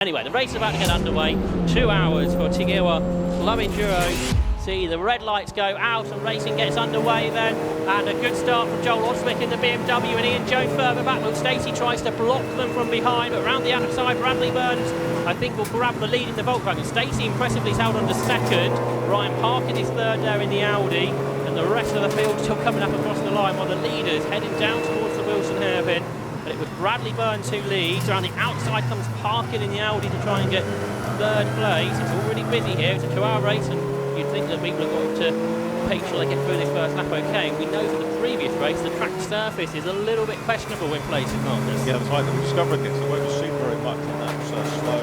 Anyway, the race is about to get underway. 2 hours for Tigua Club Enduro. See the red lights go out and racing gets underway then. And a good start from Joel Oswick in the BMW and Ian Jones further back. Will Stacey tries to block them from behind, but around the outside, Bradley Burns, I think, will grab the lead in the Volkswagen. Stacey impressively is held on to second. Ryan Parkin is third there in the Audi. And the rest of the field still coming up across the line while the leaders heading down towards the Wilson hairpin. But it was Bradley Burns who leads. Around the outside comes Parkin in the Audi to try and get third place. It's already busy here. It's a 2-hour race, and you'd think that people are going to make sure they get through this first lap okay. We know from the previous race the track surface is a little bit questionable in places, Marcus. Yeah, that's right. The Discovery gets away with super very much on that slow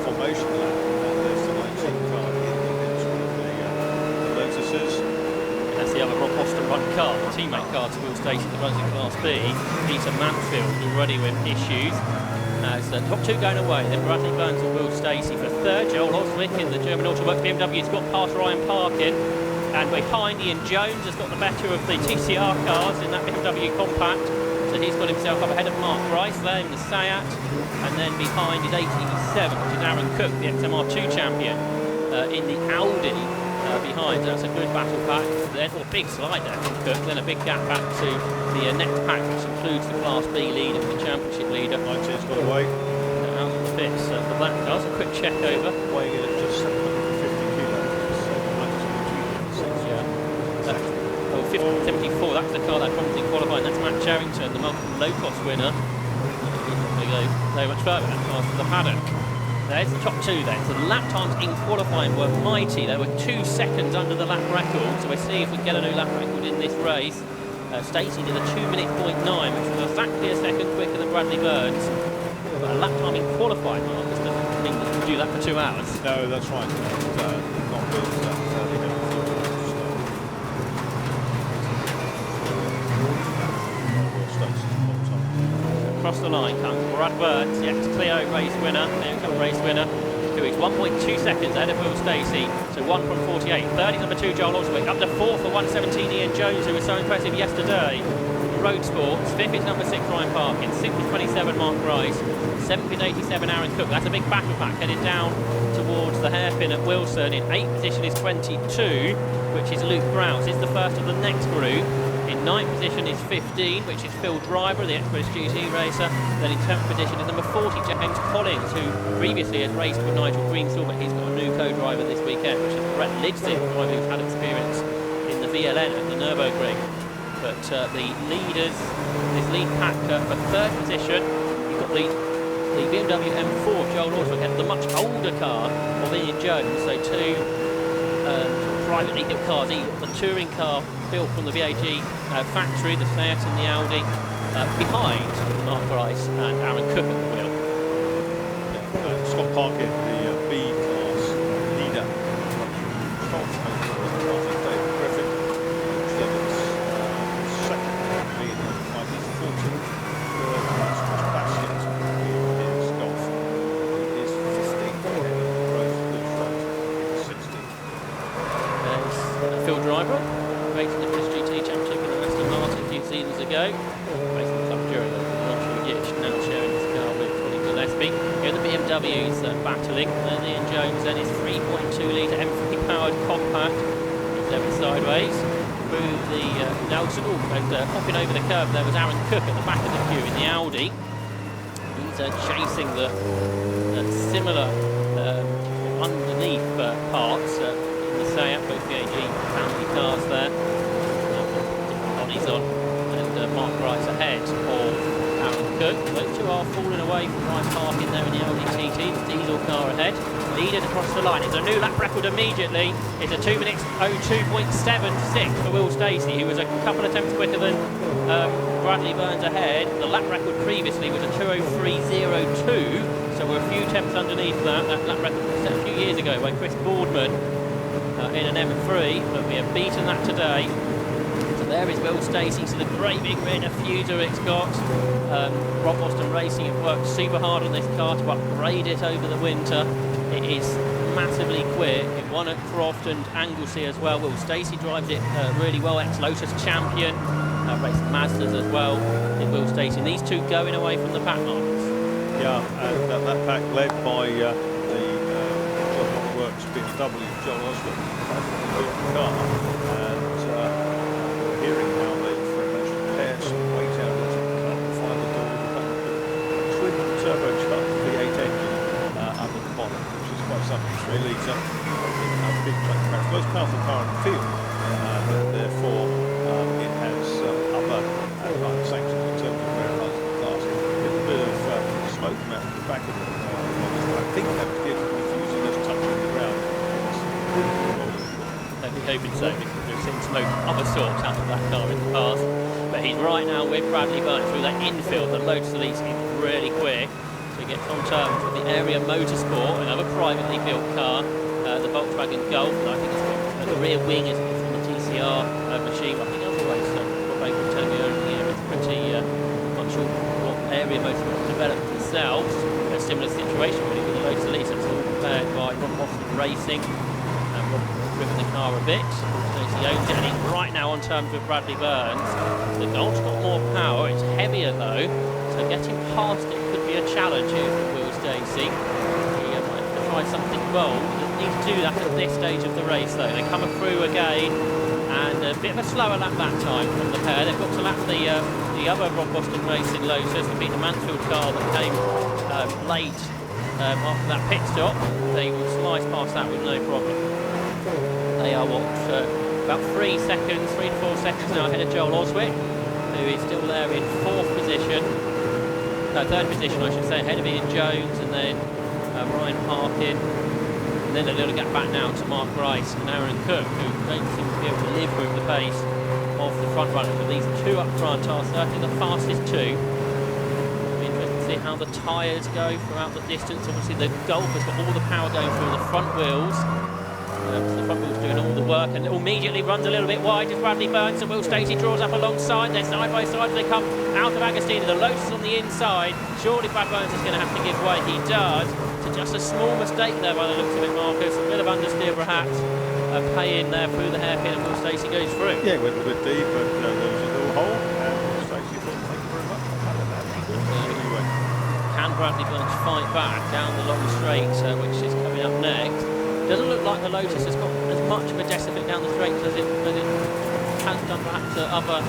formation lap. And there's the 19 car in sort of the Lotuses. That's the other Rob Austin run car, the teammate car to Will Stacey that runs in Class B. Peter Mansfield already with issues. As the top two going away, then Bradley Burns and Will Stacey for third. Joel Oswick in the German Autoworks BMW has got past Ryan Parkin. And behind, Ian Jones has got the better of the TCR cars in that BMW Compact. So he's got himself up ahead of Mark Rice there in the Seat. And then behind is 87, which is Aaron Cook, the XMR2 champion, in the Audi. Behind, that's a good battle pack. Then a big slide there from Cook, then a big gap back to the next pack, which includes the Class B leader and the Championship leader. 19's got away. Out of the bits for that car. So a quick check over. Weighing in at just 750 kilos. Oh, 5074, that's the car that promptly qualified. That's Matt Charrington, the multiple low-cost winner. They go very much further after the paddock. There's the top two then. So the lap times in qualifying were mighty. They were 2 seconds under the lap record. So we'll see if we get a new lap record in this race. Stacey did a 2:09, which was exactly a second quicker than Bradley Burns. But a lap time in qualifying, Marcus, doesn't mean that you can do that for 2 hours. No, that's right. Not good. Across the line comes Brad Burns, the ex-Clio race winner, race winner, who is 1.2 seconds ahead of Will Stacey, so 1 from 48. Third is number 2, Joel Oswick, up to 4th for 117, Ian Jones, who was so impressive yesterday. Road Sports, 5th is number 6, Ryan Parkin, 6th is 27, Mark Rice, 7th is 87, Aaron Cook. That's a big battle pack headed down towards the hairpin at Wilson. In 8th position is 22, which is Luke Browse. It's the first of the next group. In 9th position is 15, which is Phil Driver, the ex-British GT racer. Then in 10th position is number 40, James Collins, who previously has raced with Nigel Greensill, but he's got a new co-driver this weekend, which is Brett Lidsit, a driver who's had experience in the VLN at the Nürburgring. But the leaders, this lead pack for 3rd position, you've got the BMW M4, Joel Oswick, the much older car of Ian Jones, so 2 privately built cars. He got the touring car built from the VAG factory, the Seat and the Audi, behind Mark Rice and Aaron Cook at the wheel. Yeah, Scott Parkin, the B class leader. David Griffin, second lead in 1940. Third Basket is Golf. He is 15th ahead of Rose Blue 16th. Phil Driver, racing the British GT Championship in the Aston Martin a few seasons ago. Racing the Club Enduro Championship, now sharing this car with Colin Gillespie. Here the BMWs battling. Then Ian Jones and his 3.2 litre M3 powered compact. He's over sideways through the Nelson. Hopping over the curve there was Aaron Cook at the back of the queue in the Audi. He's chasing the similar underneath parts. Seat, both VAG family cars there. Bonnie's on, and Mark Rice ahead of Aaron Cook. Those two are falling away from Ryan Parkin there in the Audi TT. The Diesel car ahead. Leaders across the line. It's a new lap record immediately. It's a 2 minutes 02.76 for Will Stacey, who was a couple of attempts quicker than Bradley Burns ahead. The lap record previously was a 2:03.02, so we're a few attempts underneath that. That lap record was set a few years ago by Chris Boardman. In an M3, but we have beaten that today. So there is Will Stacey, so the great big win, a fuser it's got. Rob Austin Racing have worked super hard on this car to upgrade it over the winter. It is massively quick. It won at Croft and Anglesey as well. Will Stacey drives it really well, ex-Lotus champion, raced Mazdas as well in Will Stacey. These two going away from the pack markers. Yeah, and that pack led by the John Works BMW John Osborne built the car, and we're hearing how they've managed to pare some weight out of the car and find the door with a twin turbocharged V8 engine under the bonnet, which is quite something. It's really a big truck, the most powerful car in the field, and therefore it has other sanctions in terms of where it has the class. A little bit of smoke out the back of it. I think that was good confusing us touching the ground. I'd be hoping so, because we've seen smoke of other sorts out of that car in the past. But he's right now with Bradley Burns through that infield. The Lotus Elite is really quick. So he gets on terms with the Area Motorsport, another privately built car, the Volkswagen Golf. And I think it's got the rear wing is from the TCR machine. I think otherwise, what they were telling me earlier, it's pretty not sure what Area Motorsport developed themselves. A similar situation really with the Lotus Elite. It's all prepared by Ron Boston Racing. Driven the car a bit, so he owns it, and he's right now on terms with Bradley Burns. The Golf's got more power, it's heavier though, so getting past it could be a challenge here for Will Stacey. He might have to try something bold. Doesn't need to do that at this stage of the race though. They're coming through again, and a bit of a slower lap that time from the pair. They've got to lap the other Ron Boston Racing Lotus, the Peter Mansfield car that came late after that pit stop. They will slice past that with no problem. They are about 3 seconds, 3 to 4 seconds now ahead of Joel Oswick, who is still there in third position, I should say, ahead of Ian Jones, and then Ryan Parkin, and then a little gap back now to Mark Rice and Aaron Cook, who don't seem to be able to live with the pace of the front runners. But these two up front are certainly the fastest two. It'll be interesting to see how the tyres go throughout the distance. Obviously the Golf has got all the power going through the front wheels. The front wheel's doing all the work, and immediately runs a little bit wide as Bradley Burns, and Will Stacey draws up alongside. They're side by side as they come out of Agostino. The Lotus on the inside. Surely Brad Burns is going to have to give way. He does. So just a small mistake there by the looks of it, Marcus. A bit of understeer perhaps. Pay in there through the hairpin, and Will Stacey goes through. Yeah, went a bit deep, but there was a little hole, and Will Stacey thought, thank you very much. Anyway. Can Bradley Burns fight back down the long straight, which is coming up next? Doesn't look like the Lotus has got as much of a decibel down the straight as it has done perhaps other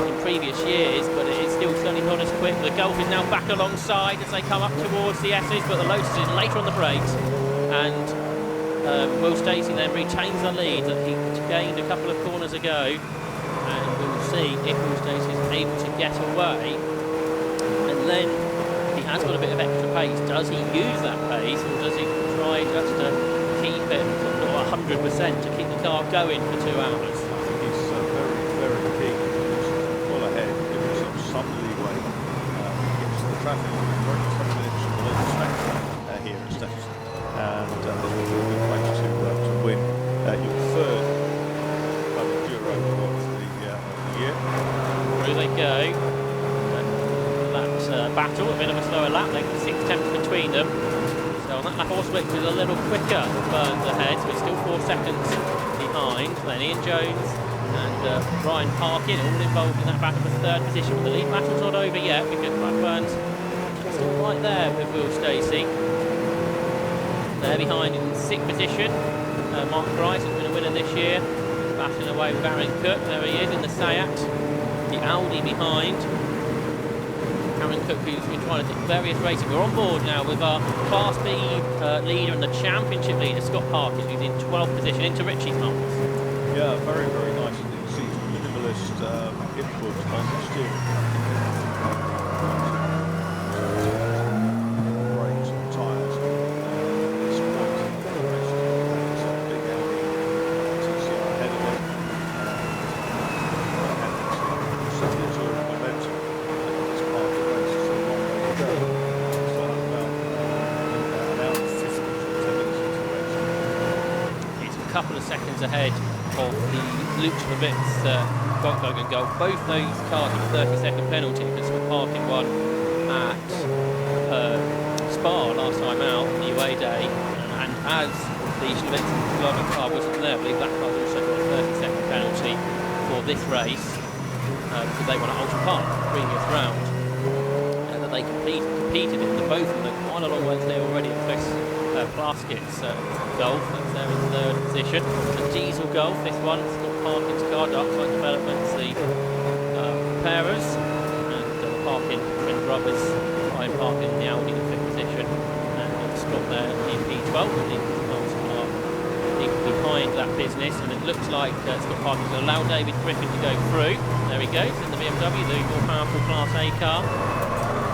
in previous years, but it is still certainly not as quick. The Golf is now back alongside as they come up towards the S's, but the Lotus is later on the brakes, and Will Stacey then retains the lead that he gained a couple of corners ago, and we'll see if Will Stacey is able to get away, and then he has got a bit of extra pace. Does he use that pace, or does he try just to keep it not 100% to keep the car going for 2 hours? I think he's very, very keen to pull ahead, give himself some leeway against the traffic. We're only 20 minutes from the local track here at Snetterton, and this will be a good place to win your third Club Enduro of the year. Through they go. That battle, a bit of a slower lap, then 6 tenths between them. So on that lap, Oswick was a little quicker, Burns ahead, so it's still 4 seconds behind. Then Ian Jones and Ryan Parkin all involved in that battle for 3rd position. But the lead battle's not over yet, because Brad Burns is still right there with Will Stacey. There behind in 6th position, Mark Rice has been a winner this year, battling away with Aaron Cook. There he is in the Seat, the Audi behind. Aaron Cook, who's been trying to take various races. We're on board now with our Class B leader and the championship leader, Scott Parkin, who's in 12th position, into Richie's marks. Yeah, very, very nice. You can see minimalist input on the steering. Brakes and tyres. This point in the race, there's a big Audi TCR ahead of him. And so there's a momentum. Couple of seconds ahead of the Luchnovitz Volkswagen Golf. Both those cars with a 30-second penalty because Scott Parkin won at Spa last time out on the UA day, and as the Schnovitz Volkswagen car wasn't there, I believe that car also got a 30-second penalty for this race because they won at Ultra Park the previous round. they competed in. The both of them quite a long way clear already of Chris Plaskett's Golf. That's there in third position. The Diesel Golf, this one, Scott Parkin's car, Darkside Developments, the preparers, and the Parkin twin brothers, Ryan Parkin in the Audi in fifth position, and Scott there in P12, and the last car behind that business, and it looks like Scott Parkin's going to allow David Griffin to go through. There he goes in the BMW, the more powerful Class A car.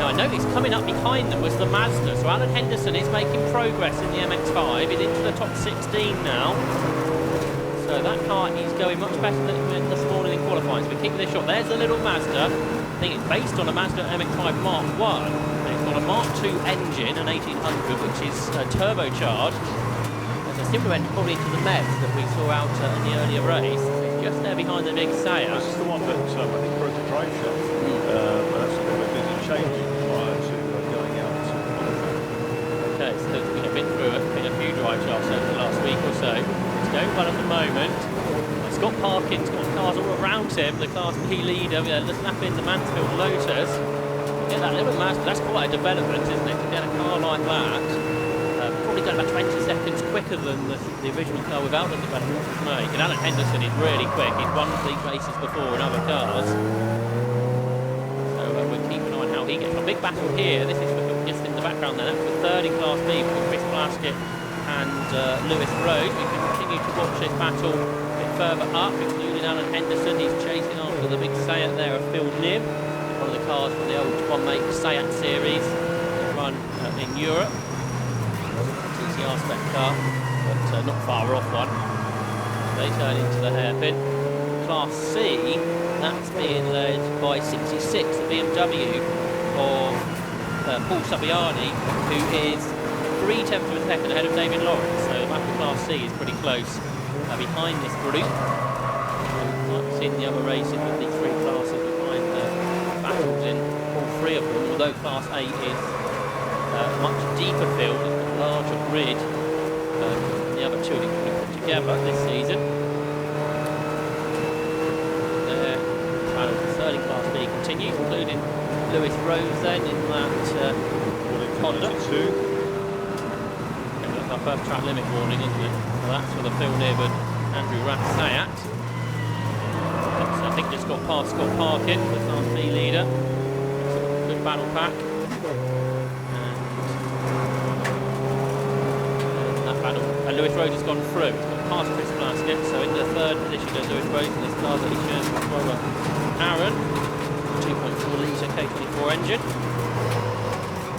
Now I noticed coming up behind them was the Mazda, so Alan Henderson is making progress in the MX-5, he's into the top 16 now. So that car is going much better than this morning in qualifying, so we're keeping this shot. There's the little Mazda. I think it's based on a Mazda MX-5 Mark 1. It's got a Mark 2 engine, an 1800, which is turbocharged. There's a similar engine probably to the MEV that we saw out in the earlier race. It's just there behind the big Seat. This is the one that I think broke the drive shaft. That's a little bit of changing prior to going out to okay, so we've been through a few drive shafts over the last week or so. It's going well at the moment. Scott Parkin's got cars all around him, the Class B leader, looking up in the Mansfield Lotus. Get that little Mazda, that's quite a development, isn't it, to get a car like that. Probably got about 20 seconds quicker than the original car without the development to make. And Alan Henderson is really quick, he's won these races before in other cars. So we'll keep an eye on how he gets. A big battle here, this is just in the background there, that's the third in Class B between Chris Plaskett and Lewis Rose. We can continue to watch this battle a bit further up, including Alan Henderson. He's chasing after the big Seat there of Phil Nim, one of the cars from the old one-make Seat series that run in Europe. TCR spec car, but not far off one. They turn into the hairpin. Class C, that's being led by 66, the BMW of Paul Saviani, who is 3/10 of a second ahead of David Lawrence. So the battle Class C is pretty close behind this group. Like we've seen in the other races with these three classes behind the battles in all three of them, although Class A is much deeper field, a larger grid than the other two that we put together this season. The battle for third in Class B continues, including Lewis Rose then in that Honda. That's our first track limit warning, isn't it? So that's for the Phil Nib and Andrew Rath Seat. So I think just got past Scott Parkin, the Class B leader. Good battle pack. And Lewis Rose has gone through. He's got past Chris Plaskett, so in the third position is Lewis Rose in this car that he shares with brother Aaron. 2.4 litre K24 engine.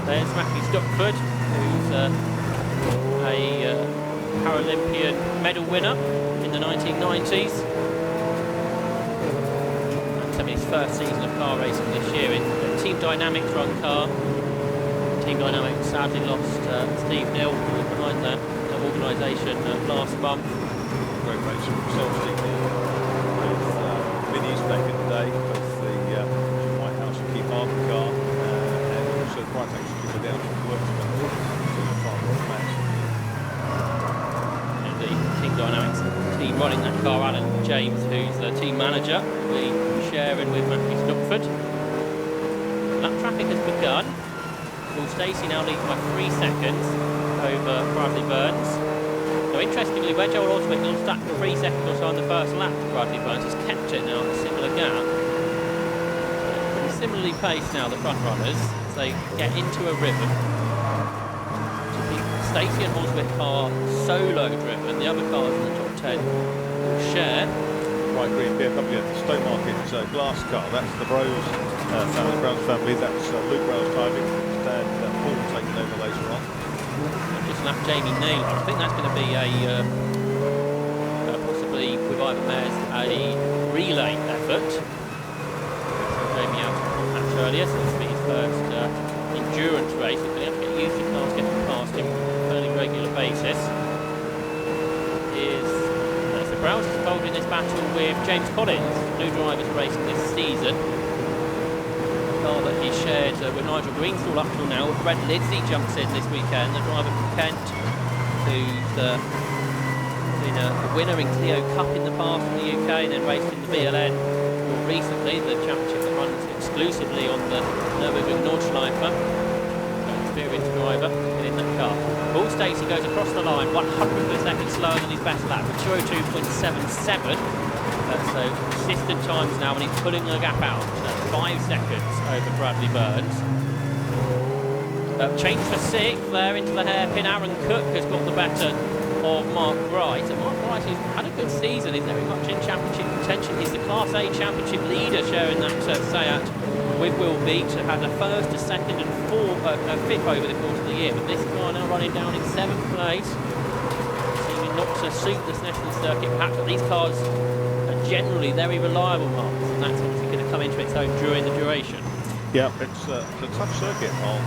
There's Matthew Stockford, who's a Paralympian medal winner in the 1990s. That's having his first season of car racing this year in a Team Dynamics run car. Team Dynamics sadly lost Steve Neal, who was behind that organisation last month. great race for himself, Steve Neal, with minis back in the day, both the White House and Keith Harden car, and also the Bright Executive down from the works the Team Dynamics team running that car, Alan James, who's the team manager, will be sharing with Matthew Stockford. That traffic has begun. Paul Stacey now leads by 3 seconds over Bradley Burns. Now interestingly, where Joel Oswick lost that 3 seconds or so on the first lap, Bradley Burns has kept it now at a similar gap. Similarly paced now, the front runners, as they get into a rhythm. Stacey and Oswick are solo driven, the other cars in the top 10 will share. Bright green BMW, the Stowmarket glass car, that's the Browse family, Browse family, that's Luke Browse timing, and Paul taking over later on. And just lap Jamie Neal. I think that's going to be possibly with either mares a relay effort. So Jamie out match earlier, so this will be his first endurance race. He's going to have to get used to cars getting past him on a fairly regular basis. So Browse is involved in this battle with James Collins, new drivers racing this season. Car that he shared with Nigel Greenstall up till now. Brent Lidsey jumps in this weekend, the driver from Kent, who's been a winner in Clio Cup in the past in the UK and then raced in the BLN more recently, the championship at runs exclusively on the Nürburgring Nordschleife. Experienced driver in that car. Paul Stacey goes across the line, 100th of a second slower than his best lap, for 202.77. So consistent times now, and he's pulling the gap out. 5 seconds over Bradley Burns. Change for 6th there into the hairpin. Aaron Cook has got the better of Mark Bright. And Mark Bright has had a good season. He's very much in championship contention. He's the Class A championship leader, sharing that Seat with Will Beach. Have had a first, a second and fifth over the course of the year. But this car now running down in 7th place. Seeming not to suit the Snetterton circuit perhaps, but these cars are generally very reliable, marks, and that's obviously going to come into its own during the duration. Yeah, it's a tough circuit on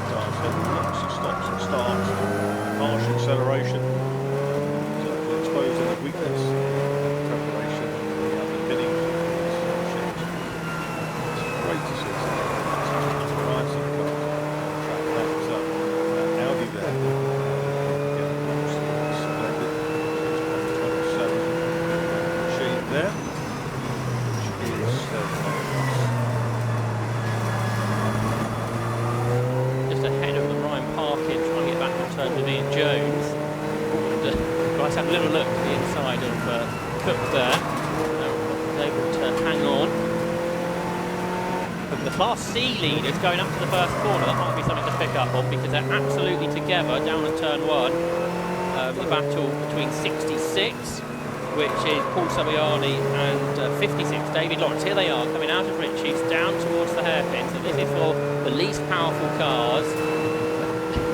Darkside. Lots of stops and starts, harsh acceleration, exposing the weakness, preparation, the underpinning. It's great to see some nice cars track that Audi there. Splendid. 27 machine there, which is ahead of the Ryan Parkin, trying to get back in turn with Ian Jones. And guys, have a little look to the inside of Cook there. Able to hang on. But the Class C leaders going up to the first corner, that might be something to pick up on, because they're absolutely together down at turn 1. The battle between 66, which is Paul Saviani, and 56, David Lawrence. Here they are, coming out of Ritchie's down towards the hairpin. So this is for the least powerful cars.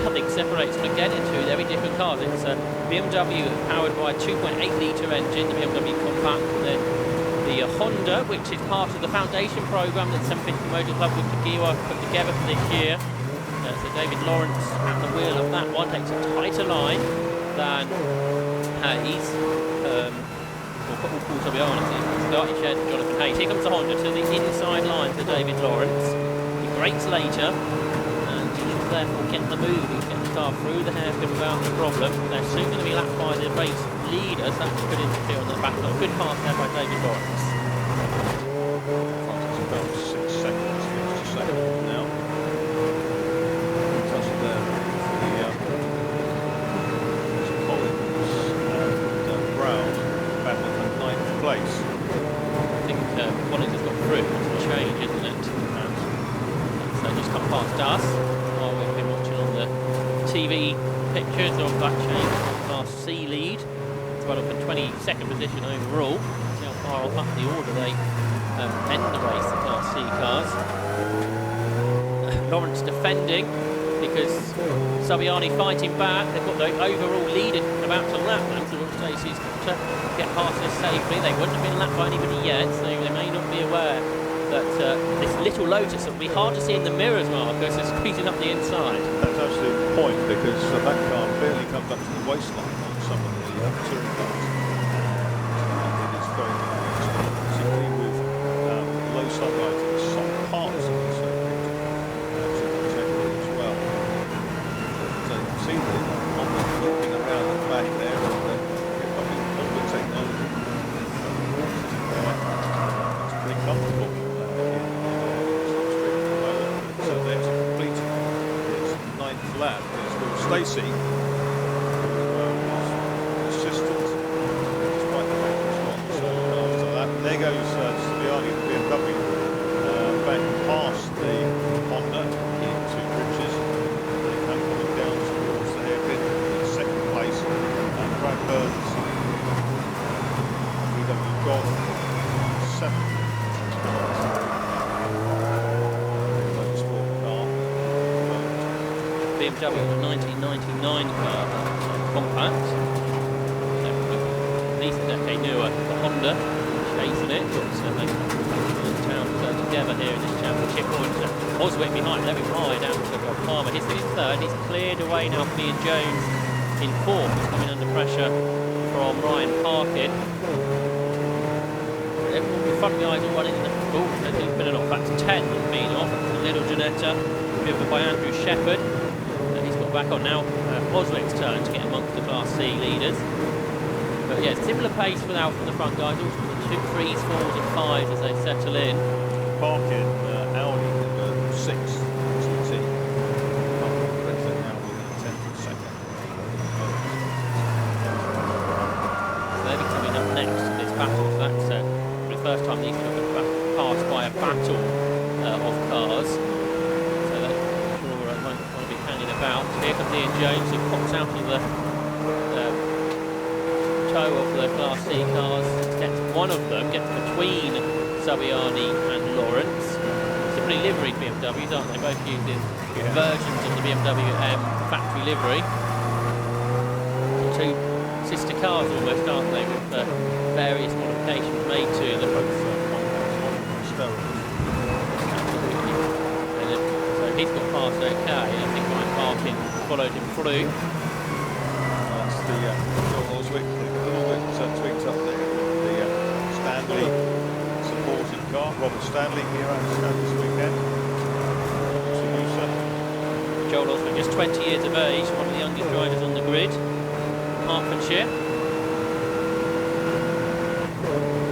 Nothing separates them again into very different cars. It's a BMW powered by a 2.8-litre engine, the BMW Compact, and then the Honda, which is part of the foundation programme that 750 Motor Club with Kagiwa put together for this year. So David Lawrence at the wheel of that one takes a tighter line than Hayes. Paul Saviani, starting shed for Jonathan Hayes. Here comes the Honda to the inside line to David Lawrence. He brakes later, and he should therefore get the move. He can get the car through the hairpin without a problem. They're soon going to be lapped by the race leaders. That could interfere on the battle. A good pass there by David Lawrence. About 6 seconds, 6 seconds now. Touch it there for the Collins and Brown battling for 9th place. I think Collins has got through. It's a change, isn't it? So just come past us while we've been watching on the TV pictures of that change on Class C lead. It's got up in 22nd position overall. See how far up the order they end the race, the Class C cars. Lawrence defending because Saviani fighting back. They've got the overall lead about to lap them, so Stacey's got to get past this safely. They wouldn't have been lapped by anybody yet, so they may not be aware that this little Lotus will be hard to see in the mirrors, Marcus, is squeezing up the inside. That's actually the point, because that car barely comes up to the waistline on some of the touring cars. It is very difficult, particularly with low sunlight in some parts of the circuit, to protect it as well. So you can see the Honda looking around at the back there, and probably Honda technology. It's pretty comfortable. So they've completed his 9th lap. It's Will Stacey, assistant, despite the fact he's not so after that. There goes Saviani, the BMW, back past the Honda into Bridges. They come coming down towards the hairpin in 2nd place. And Brad Burns, VW Golf, 7th. BMW, the 1999 car, compact. So, at least a decade newer. The Honda chasing it, but they in town together here in this championship. Oswick behind, very wide out to Rob Palmer. He's in 3rd. He's cleared away now from Ian Jones in 4th. He's coming under pressure from Ryan Parkin. The front guys all running. Oh, they've been off. That's 10 being off. Little Janetta, driven by Andrew Shepherd. Back on now, Oswick's turn to get amongst the Class C leaders. But yeah, similar pace from the front guys, also the 2, 3s, 4s and 5s as they settle in. parking Audi 6 GT. Now within a tenth of a second. They'll be coming up next to this battle. So that's the first time these have been passed by a battle of cars. So that sure might want to be hanging about. Here comes Ian Jones, who pops out of the toe of the Class C cars, gets one of them, gets between Saviani and Lawrence. It's a pretty liveried BMWs, aren't they? Both using versions of the BMW M factory livery. Two sister cars almost, aren't they, with various modifications made to them. So he's got past okay. I think Ryan Parkin followed him through. That's the John Oswick, a little bit tweaked up there. The Stanley supporting car. Robert Stanley here at this weekend. Joel Osman, just 20 years of age, one of the youngest drivers on the grid. Hertfordshire.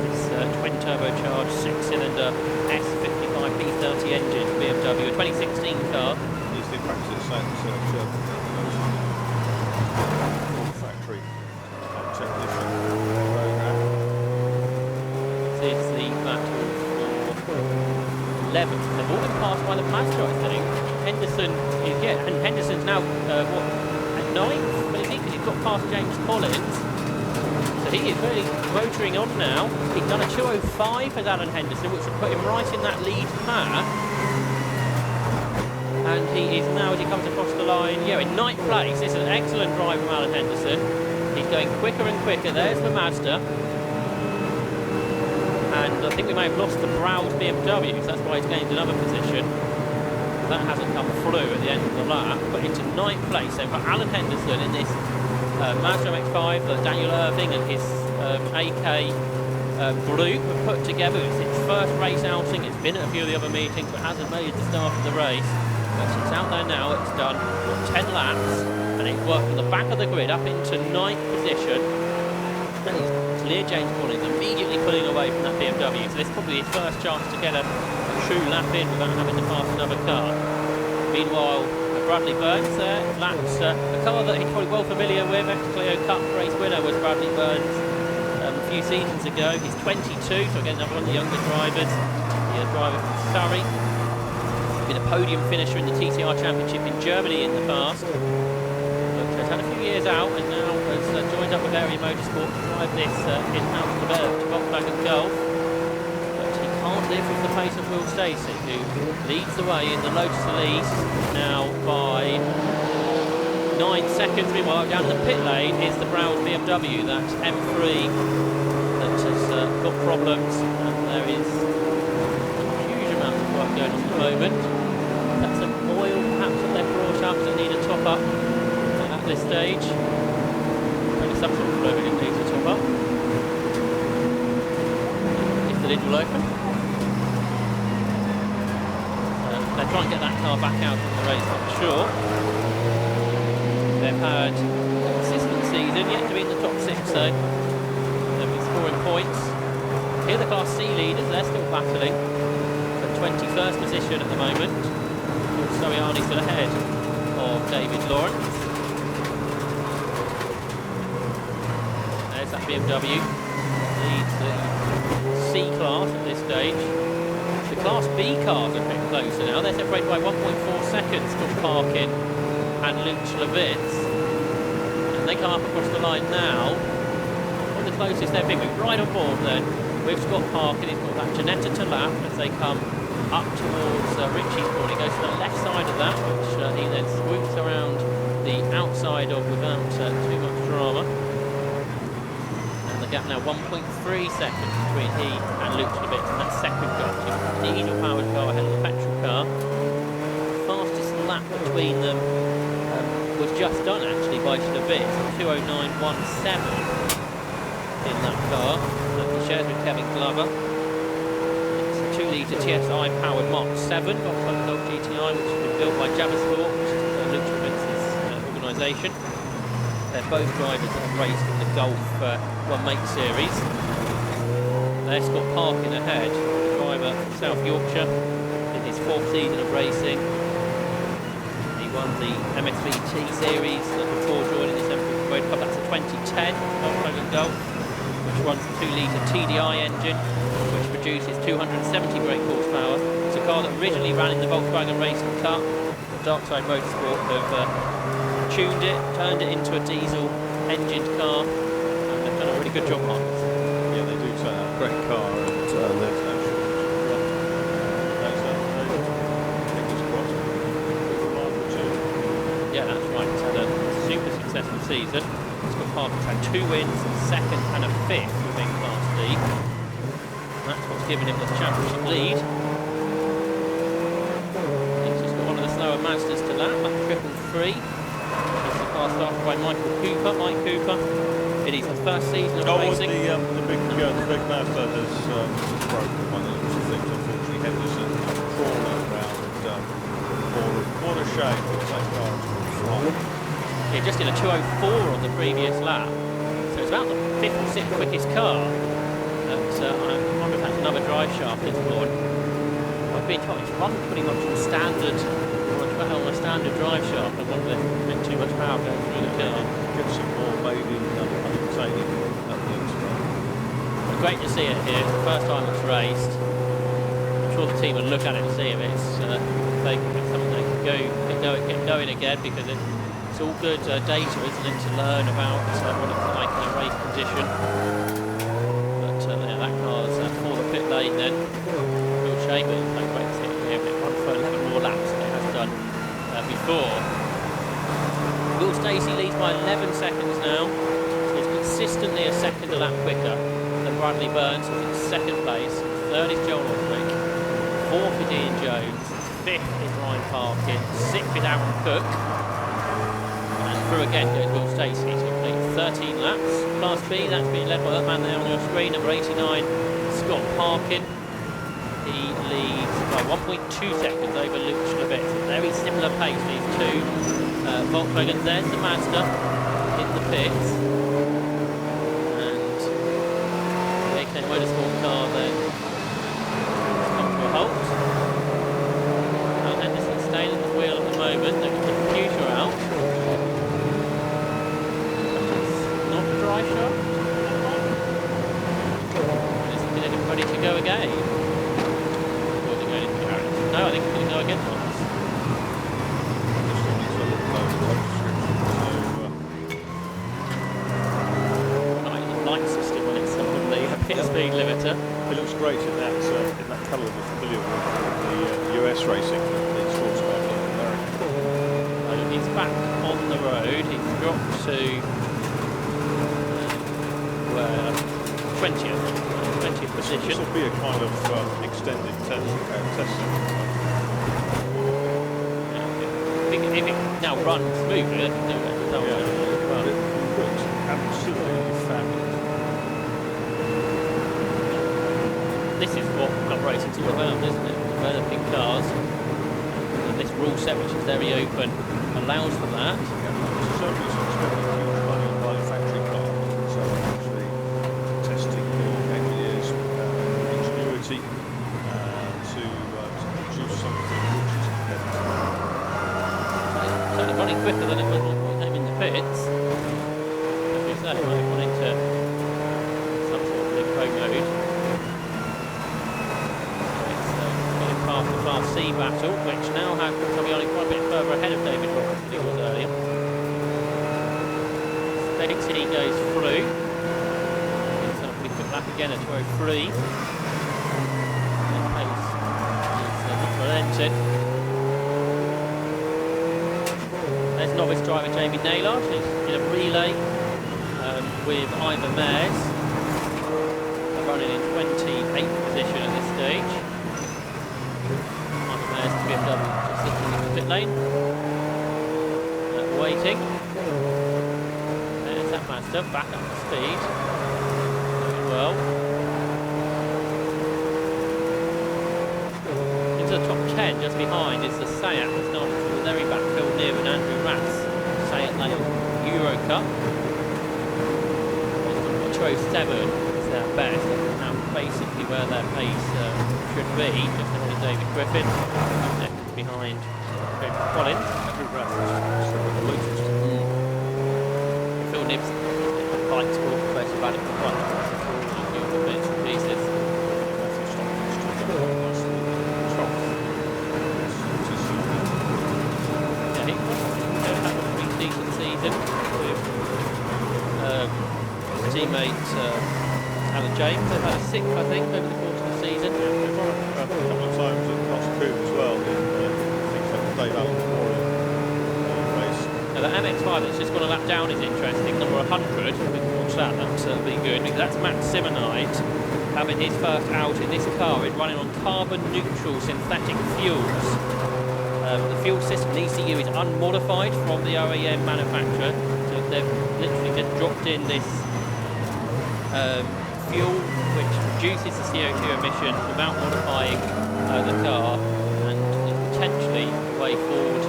This twin-turbocharged six-cylinder S55P30 engine BMW, a 2016 car. He's the practice factory technician program. This is the battle for 11th. They've all been passed by the Mazda, I think. Henderson is, and Henderson's now at 9th, but because he's got past James Collins. So he is really motoring on now. He's done a 2:05 as Alan Henderson, which will put him right in that lead path. And he is now, as he comes across the line, in 9th place. It's an excellent drive from Alan Henderson. He's going quicker and quicker. There's the Mazda. And I think we may have lost the Browse BMW, so that's why he's gained another position. That hasn't come through at the end of the lap, but into 9th place. So for Alan Henderson in this Mazda MX-5 that Daniel Irving and his AK group have put together. It's its first race outing. It's been at a few of the other meetings, but hasn't made the start of the race. But it's out there now. It's done 10 laps, and it's worked from the back of the grid up into 9th position. And he's clear James Collins, immediately pulling away from that BMW. So this is probably his first chance to get a true lap in without having to pass another car. Meanwhile, Bradley Burns there laps a car that he's probably well familiar with. Ex-Clio Cup race winner was Bradley Burns a few seasons ago. He's 22, so again another one of the younger drivers. He's a driver from Surrey. He's been a podium finisher in the TCR Championship in Germany in the past. But he's had a few years out and now has joined up with Area Motorsport to drive this in-house developed Volkswagen Golf. Can't live with the pace of Will Stacey, who leads the way in the Lotus Elise now by 9 seconds. Meanwhile, down in the pit lane is the Browse BMW, that M3 that has got problems, and there is a huge amount of work going on at the moment. That's some oil perhaps that they've brought up that need a top up at this stage. Only some sort of fluid it needs a top up. If the lid will open. They'll try and get that car back out from the race, I'm sure. They've had a consistent season, yet to be in the top 6, so they'll be scoring points. Here the Class C leaders, they're still battling for 21st position at the moment. Saviani still ahead of David Lawrence. There's that BMW, leads the C class at this stage. The Class B cars are a bit closer now. They're separated by 1.4 seconds from Parkin and Luch Levitz. And they come up across the line now. One of the closest they've been. We're right on board then with Scott Parkin. He's got that Janetta to lap as they come up towards Ritchie's corner. He goes to the left side of that, which he then swoops around the outside of without too much drama. Gap now 1.3 seconds between he and Luch Levitz in that second car. The diesel-powered car ahead of the petrol car. Fastest lap between them was just done actually by Levitz, 2:09.17 in that car that he shares with Kevin Glover. It's a 2-litre TSI-powered Mark 7 Volkswagen Golf GTI, which has been built by Jabbersport, which is Luch Levitz's organisation. They're both drivers that have raced in the Golf One Make Series. There's Scott Parkin ahead. driver from South Yorkshire in his 4th season of racing. He won the MSVT series before joining this Road Cup. That's a 2010 Volkswagen Golf, which runs the 2-litre TDI engine, which produces 270 brake horsepower. It's a car that originally ran in the Volkswagen Racing Cup. Darkside Motorsport have tuned it, turned it into a diesel engined car, and they've done a really good job on it. Yeah, they do turn out a great car, and there's no shortage. Fingers crossed. Reliable too. Yeah, that's right. It's had a super successful season. Scott Parker's had 2 wins, a 2nd and a 5th within Class D. That's what's given him the championship lead. He's just got one of the slower Mazdas to lap, that 333. It's the car started by Mike Cooper. It is the 1st season of racing. The big Mazda has broken one of those things, unfortunately. Henderson crawling around. What a shame. That car is wrong. Yeah, just did a 2:04 on the previous lap. So it's about the 5th or 6th quickest car. I wonder if that's another drive shaft installed. I've been told it's run pretty much on standard, on a standard drive shaft. I wonder if there's a bit too much power going through the car. Get some more maybe titanium. That looks But great to see it here. It's the first time it's raced. I'm sure the team would look at it and see if it's something they can get going again, because it's all good data, isn't it, to learn about what it's like in a race condition. But yeah, that car's for the pit lane then. Real shame, but it's no great to see it here. It run for 11 more laps than it has done before. Will Stacey leads by 11 seconds now. So he's consistently a 2nd a lap quicker than Bradley Burns, who's in 2nd place. 3rd is Joel Oswick. 4th is Ian Jones. 5th is Ryan Parkin. 6th is Aaron Cook. And through again goes Will Stacey. He's completed 13 laps. Class B, that's being led by that man there on your screen, number 89, Scott Parkin. He leads by 1.2 seconds over Luke Schlevetz. Very similar pace, these two. Volkswagen, there's the Mazda in the pits. And the AK Motorsport car then comes to a halt. Now Henderson's staying at the wheel at the moment. They've got the computer out. It's not a dry shot. Is it ready to go again? Or is it going into Garrett? No, I think it's going to go again. Light system when it's on the pit speed limiter. It looks great in that colour we're familiar with the US racing that sorts out in America. He's back on the road. He's dropped to 20th position. This will be a kind of extended test. If it now runs smoothly, it can do it. Well. It looks absolutely fabulous. This is what club racing's all about, isn't it? Developing cars. And this rule set, which is very open, allows for that. Certainly spending huge money on buying factory cars. So actually testing your engineers' ingenuity to produce something which is competitive. Certainly running quicker than it was when it came in the pits. As we say, I went into some sort of limbo mode. It's getting past the Class C battle, which now has Tobiani quite a bit further ahead of David Roberts than he was earlier. Stacey goes through. He's done a pretty quick lap again at 2:03. The pace is not relenting. There's novice driver Jamie Naylard, who's in a relay with Ivan Mares. They're running in 28th position at this stage. Ivan Mares to BMW just sitting in the pit lane. Waiting. There's that Mazda, back up to speed. Doing well. Into the top 10, just behind, is the Seat. It's not the very backfield near with Andrew Ratz. Seat Lane Euro Cup. 2:07, their best, and basically where their pace should be, just ahead of David Griffin, next behind Collins. Every round is the latest. Phil Nibbs fights for most about it for fun. All bits and pieces. Yeah, he had a pretty decent season with teammate Alan James. They've had a 6th, I think, over the course of the season. They've won a couple of times at Cross Coupe as well. Dave Allen race. Now the MX-5 that's just gone a lap down is interesting. Number 100, if we can watch that, that'll be good, because that's Matt Simonite having his first out in this car. He's running on carbon neutral synthetic fuels. The fuel system, the ECU, is unmodified from the OEM manufacturer, so they've literally just dropped in this fuel which reduces the CO2 emissions without modifying the car, and potentially way forward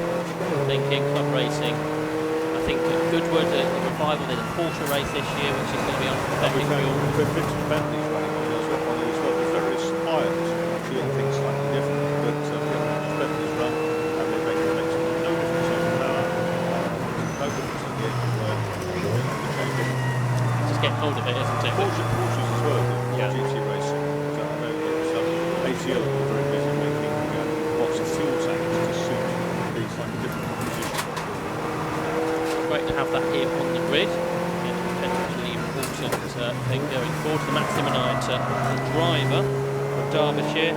thinking club racing. I think at Goodwood at the Revival there's a Porsche race this year which is going to be on synthetic fuel. Vincent Bentley's running on as well. There's various suppliers doing things slightly different, but Bentley's run and they make no difference on power, no difference on the engine work. Just getting hold of it, isn't it? Porsches as well, yeah. GT racing. So I know that ACL are very busy making lots of fuel tanks to suit these slightly different compositions. Great to have that here on the grid. Potentially important thing going forward. The Matt Simonite driver from Derbyshire,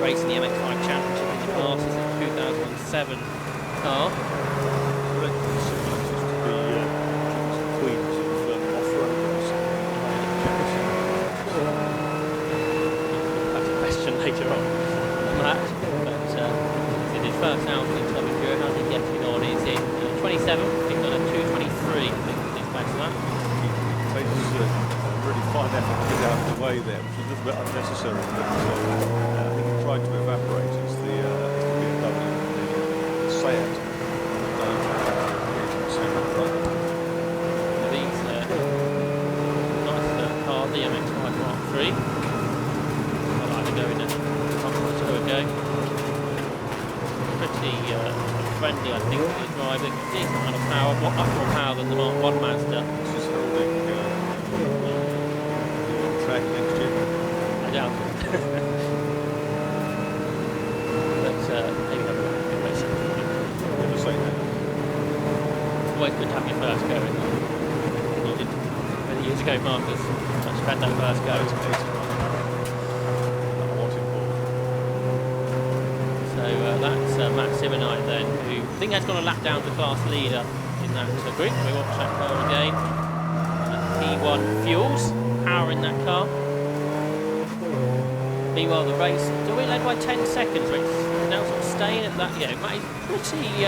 racing the MX-5 Championship in the classes in the 2007 car. Later on that, but in his first outing in Club Enduro, how's he getting on? He's in 27th, he's done a 2:23, I think he's back to that. He makes a really fine effort to get out of the way there, which is a little bit unnecessary, but I think he tried to evaporate as the BMW and the Seat. These nice car, the MX-5 Mark III. Going a couple or so ago. Pretty friendly, I think, with his driving. Decent amount of power, a lot more power than the Mark 1 Mazda. This is holding the track next year. I doubt it. But maybe have a good race. Never say that. Always good to have your first go, isn't it? You did many years ago, Marcus. Much spent that first go. That's Matt Simonite then, who I think has gone a lap down to class leader in that group. We watch that car again. P1 Fuels, power in that car. Meanwhile the race, so we're led by 10 seconds, which is now sort of staying at that, yeah, Matt is pretty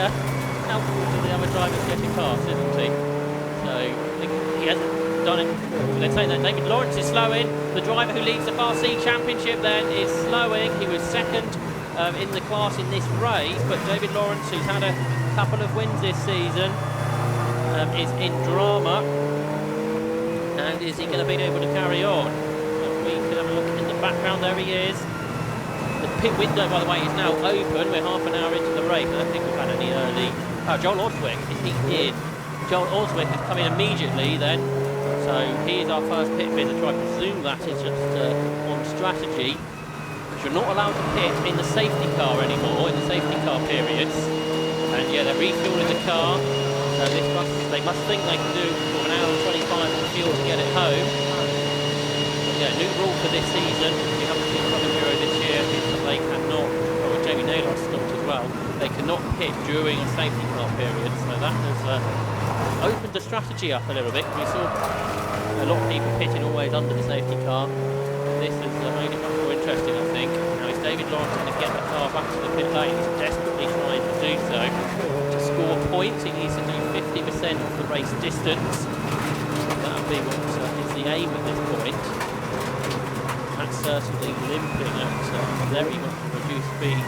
helpful to the other drivers getting past, isn't he? So I think he hasn't done it. They're saying that David Lawrence is slowing. The driver who leads the Class C Championship then is slowing. He was second in the class in this race, but David Lawrence, who's had a couple of wins this season, is in drama. And is he going to be able to carry on? We can have a look in the background. There he is. The pit window, by the way, is now open. We're half an hour into the race. I don't think we've had any early. Joel Oswick, is he in? Joel Oswick has come in immediately then. So he is our first pit visitor. I presume that is just on strategy. You're not allowed to pit in the safety car anymore, in the safety car periods. And yeah, they're refueling the car. So they must think they can do for an hour and 25 of fuel to get it home. But yeah, new rule for this season, if you haven't seen Club Enduro this year, is that they cannot, or Jamie Naylor stopped as well, they cannot pit during a safety car period. So that has opened the strategy up a little bit. We saw a lot of people pitting always under the safety car. This has made it much more interesting, I think. Now, is David Lawrence going to get the car back to the pit lane? He's desperately trying to do so. To score points, he needs to do 50% of the race distance. That would be what is the aim at this point. That's certainly limping at very much reduced speed.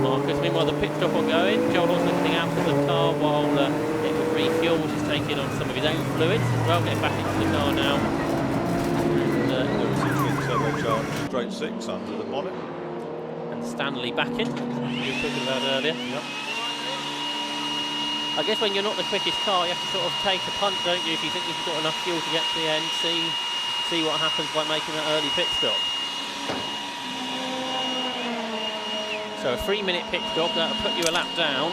Marcus, meanwhile, the pit stop ongoing. Joel Oswick getting out of the car while it was refueled. He's taking on some of his own fluids as well, getting back into the car now. straight six under the bonnet. And Stanley back in, we were talking about earlier. Yep. I guess when you're not the quickest car, you have to sort of take a punt, don't you? If you think you've got enough fuel to get to the end, see what happens by making that early pit stop. So a 3-minute pit stop, that'll put you a lap down.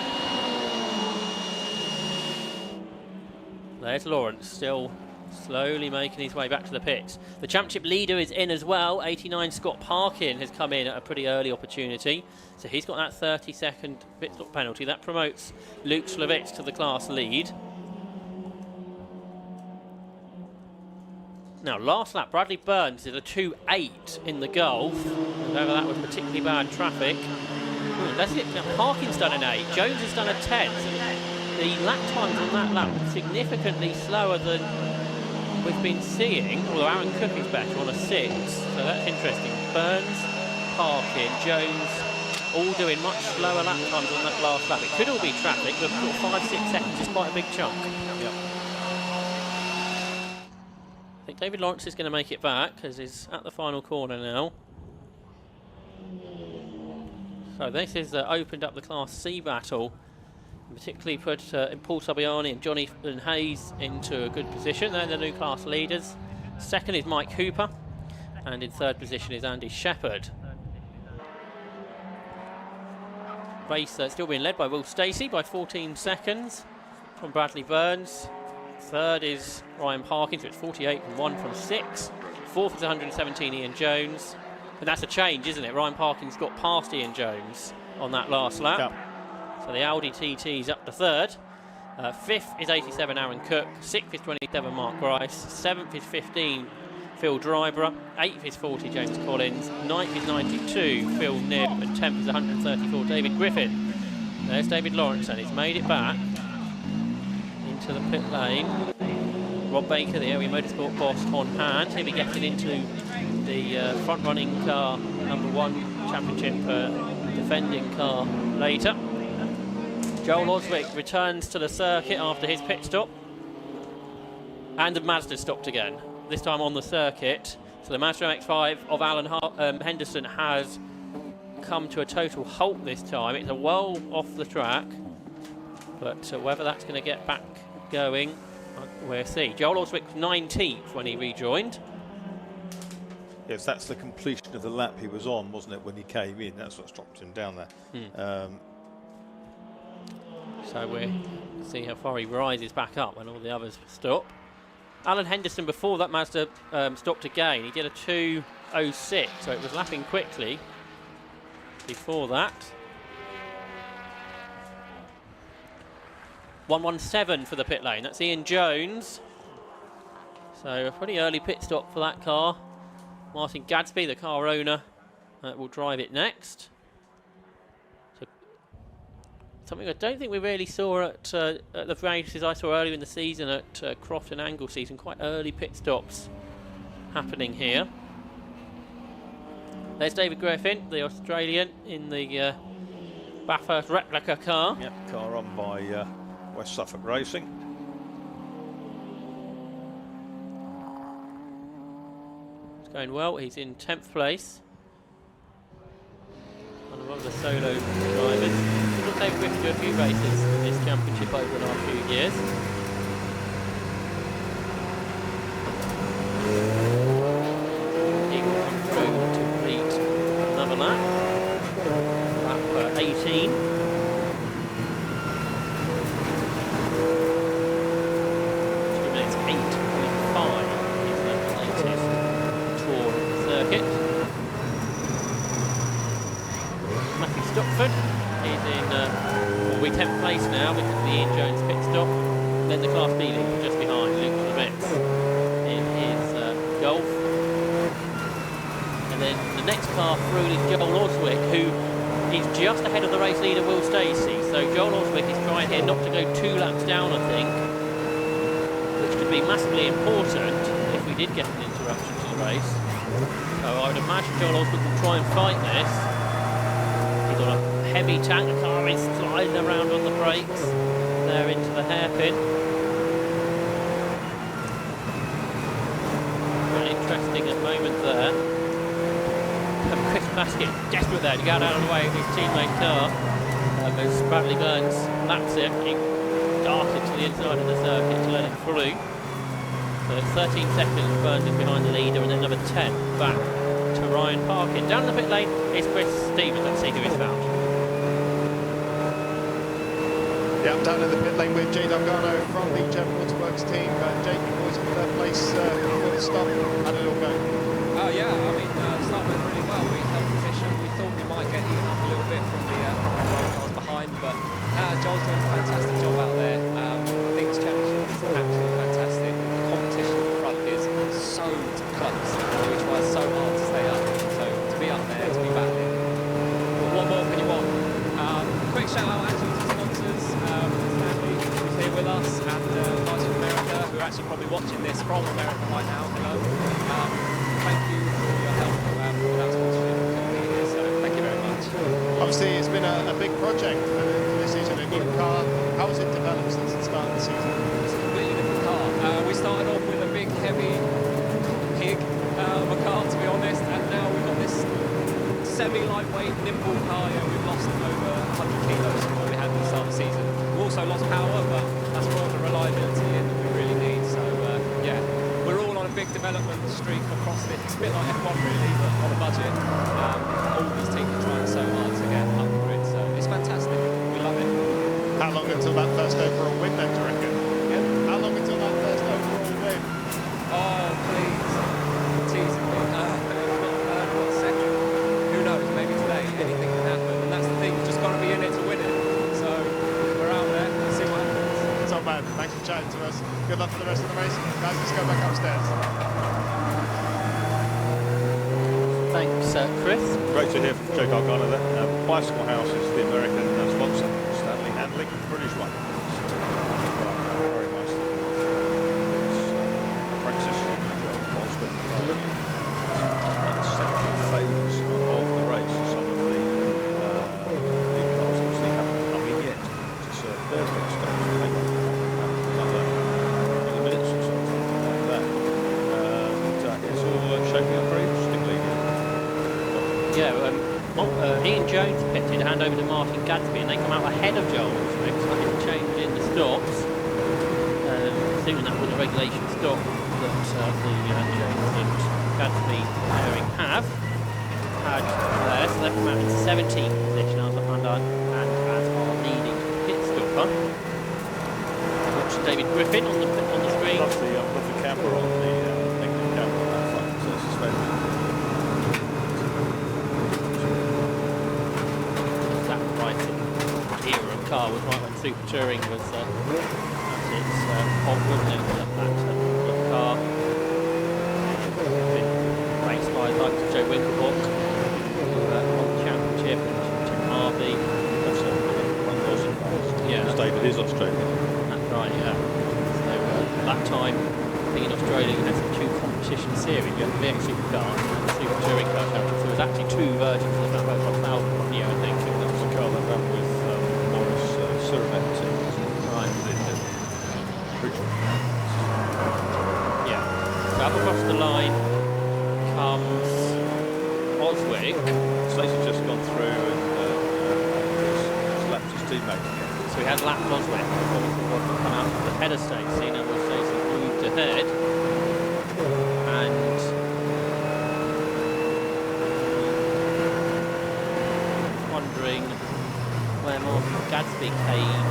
There's Lawrence, still slowly making his way back to the pits. The championship leader is in as well. 89 Scott Parkin has come in at a pretty early opportunity. So he's got that 30-second pit stop penalty. That promotes Luke Slavitz to the class lead. Now, last lap, Bradley Burns did a 2.8 in the Gulf. However, that was particularly bad traffic. That's it. Now, Parkin's done an 8. Jones has done a 10. So the lap times on that lap were significantly slower than we've been seeing, although Aaron Cook is better on a 6. So that's interesting. Burns, Parkin, Jones, all doing much slower lap times on that last lap. It could all be traffic, but 5-6 seconds is quite a big chunk. Yep. I think David Lawrence is going to make it back as he's at the final corner now. So this has opened up the Class C battle, and particularly put Paul Sabiani and Johnny and Hayes into a good position. They're the new class leaders. Second is Mike Hooper, and in third position is Andy Shepherd. Race still being led by Will Stacey by 14 seconds from Bradley Burns. Third is Ryan Parkin, so it's 48 and 1 from 6. Fourth is 117 Ian Jones. And that's a change, isn't it? Ryan Parkin's got past Ian Jones on that last lap. Yep. So the Audi TT's up to third. Fifth is 87 Aaron Cook. Sixth is 27 Mark Grice. Seventh is 15 Phil Dryborough. Eighth is 40 James Collins. Ninth is 92 Phil Knibb. And 10th is 134 David Griffin. There's David Lawrence, and he's made it back into the pit lane. Rob Baker, the area motorsport boss, on hand. He'll be getting into the front-running car, number 1 championship defending car later. Joel Oswick returns to the circuit after his pit stop. And the Mazda stopped again, this time on the circuit. So the Mazda MX-5 of Alan Henderson has come to a total halt this time. It's a well off the track, but whether that's going to get back going, we'll see. Joel Oswick 19th when he rejoined. Yes, that's the completion of the lap he was on, wasn't it, when he came in? That's what's dropped him down there. So we'll see how far he rises back up when all the others stop. Alan Henderson, before that Mazda stopped again, he did a 2.06, so it was lapping quickly before that. 1.17 for the pit lane. That's Ian Jones. So a pretty early pit stop for that car. Martin Gadsby, the car owner, will drive it next. So something I don't think we really saw at the races I saw earlier in the season at Croft and Anglesey. Some quite early pit stops happening here. There's David Griffin, the Australian, in the Bathurst replica car. Yep, car run by West Suffolk Racing. It's going well. He's in 10th place. One of the solo drivers. We'll David Griffin do a few races in this championship over the last few years. He will come through to complete another lap. Lap 18. Stockford, he's in will be 10th place now because of the Ian Jones pit stop. Then the Class B leader just behind Luke Slavitz in his Golf. And then the next car through is Joel Oswick, who is just ahead of the race leader Will Stacey. So Joel Oswick is trying here not to go 2 laps down, I think, which could be massively important if we did get an interruption to the race. So I would imagine Joel Oswick will try and fight this. He's on a heavy tank, the car is sliding around on the brakes, there into the hairpin. Very interesting moment there. Chris Basket desperate there to get out of the way of his teammate car. As Bradley Burns laps it, he darted to the inside of the circuit to let it through. So 13 seconds, Burns is behind the leader, and then another 10 back to Ryan Parkin. Down the pit lane is Chris Stevens. Let's see who is found. Yeah, I'm down in the pit lane with Jay Delgado from the German Motorworks team. Jake, boys in third place before the stop. How did it all go? Oh yeah, I mean, start went really well. We held position. We thought we might get even up a little bit from the cars behind, but Joel's doing a fantastic job out there. Things Championship is absolutely fantastic. The competition in front is so close, which was so hard to stay up. So to be up there, to be battling, what more can you want? Quick shout out actually to sponsors, Stanley, who's here with us, and guys from America who are actually probably watching this from America right now. Hello. Thank you for your help. Without sponsorship, we couldn't be here, so thank you very much. Obviously, it's been a big project for this season. A new car. How has it developed since the start of the season? It's a completely different car. We started off with a big, heavy pig of a car, to be honest, and now we've got this semi-lightweight, nimble car. Yeah, we've lost over 100 kilos from what we had at the start of the season. We also lost power, but that's more of the reliability that we really need. So, yeah, we're all on a big development streak across this. It's a bit like F1 really, but on a budget. All these teams are trying so hard to get up the grid, so it's fantastic. We love it. How long until that first overall win then, do you reckon? Yeah. How long until that first overall win? Oh, please. Teasing me. What second? Who knows? Maybe today. Anything can happen. And that's the thing. You've just got to be in it to win it. So we're out there. Let's see what happens. Top man, thanks for chatting to us. Good luck for the rest of the race. Guys, let's go back upstairs. Thanks, Chris. Great to hear from Jake Argana there. Bicycle House is the American sponsor. Stanley Handling, the British one. Very nice. Francis, Osborne, second phase of the race. Some of the cars obviously haven't come in yet to serve their pit stops. Another minutes or something like that. And it's all shaping up very interestingly. Yeah, Ian Jones pitted to hand over to Martin Gadsby, and they come out ahead of Joel Oswick, so it's a change in the stops. Assuming that was a regulation stop that the Jones and Gadsby pairing have had there, so they've come out in 17th position as our leading pit stopper. Watch David Griffin on the screen. Love the camera on the negative camera on that front suspension. Car was right when Super Touring was at its hot, wasn't it? That car been raced by the likes of Joe Winkelhock on the championship, and Tim Harvey. Also, one Aussie cars. Yeah, David is Australian. that's right. Yeah. So that time, being in Australia, you had some two competition series. You had the VX Supercar and the Super Touring Car Championship. So there was actually two versions of that, about 1,000 from you, I think. That was a car that ran with Survette. Right. Yeah. So up across the line comes Oswick. Stacey's just gone through and he's lapped his teammate again. So we had lapped Oswick before we could come out the head of Stacey. Now Stacey moved ahead. And wondering where Martin Gadsby came.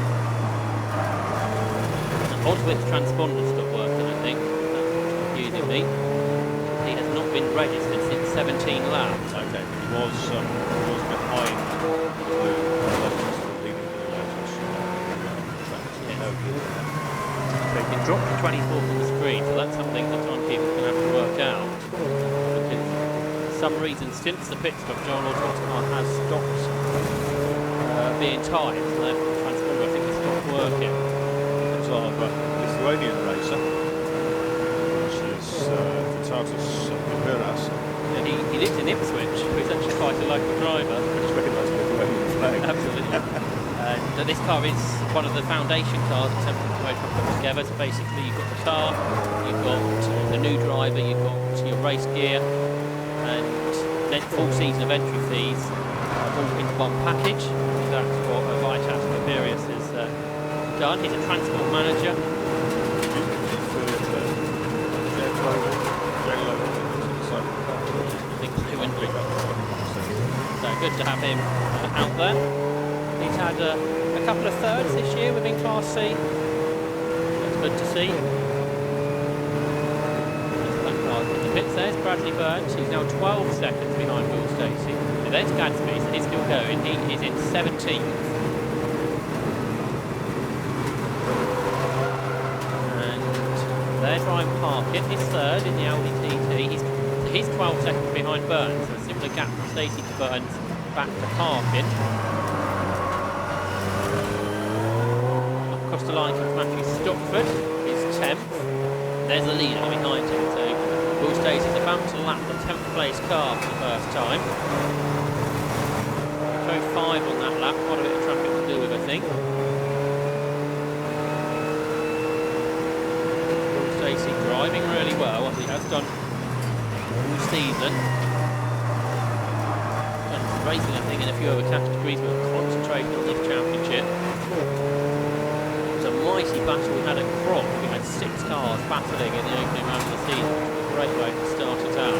Oswick's transponder stopped working, I think. That's confusing me. He has not been registered since 17 laps. Okay, but he was behind the leading They've been dropped to 24th on the screen, so that's something that timekeepers are going to have to work out. Because for some reason, since the pit stop, Joel Oswick's car has stopped being tied, so therefore the transponder I think has stopped working. It's our Lithuanian racer, which is Vitalis Piperas. And he lives in Ipswich, but he's actually quite a local driver. I just recognise the Lithuanian flag. Absolutely. And this car is one of the foundation cars that Templeton Motor put together. So basically you've got the car, you've got the new driver, you've got your race gear, and full season of entry fees all in one package. That's what Vitas Tiberius has done. He's a transport manager. So good to have him out there. He's had a couple of thirds this year within Class C. That's good to see. In the pits there's Bradley Burns, who's now 12 seconds behind Will Stacey. And there's Gadsby, so he's still going. He is in 17th. And there's Ryan Parkin, his third in the Audi TT. He's 12 seconds behind Burns, so a similar gap from Stacey to Burns, back to Parkin. Across the line comes Matthew Stockford, he's 10th. There's the leader behind him, so Will Stacey's about to lap the 10th place car for the first time. Go 5 on that lap, quite a bit of traffic to do with, I think. Will Stacey driving really well, as he has done all season. And racing, I think, in a few other categories, but concentrating on this championship. It was a mighty battle we had at Croft. We had 6 cars battling in the opening round of the season. Great way to start it out.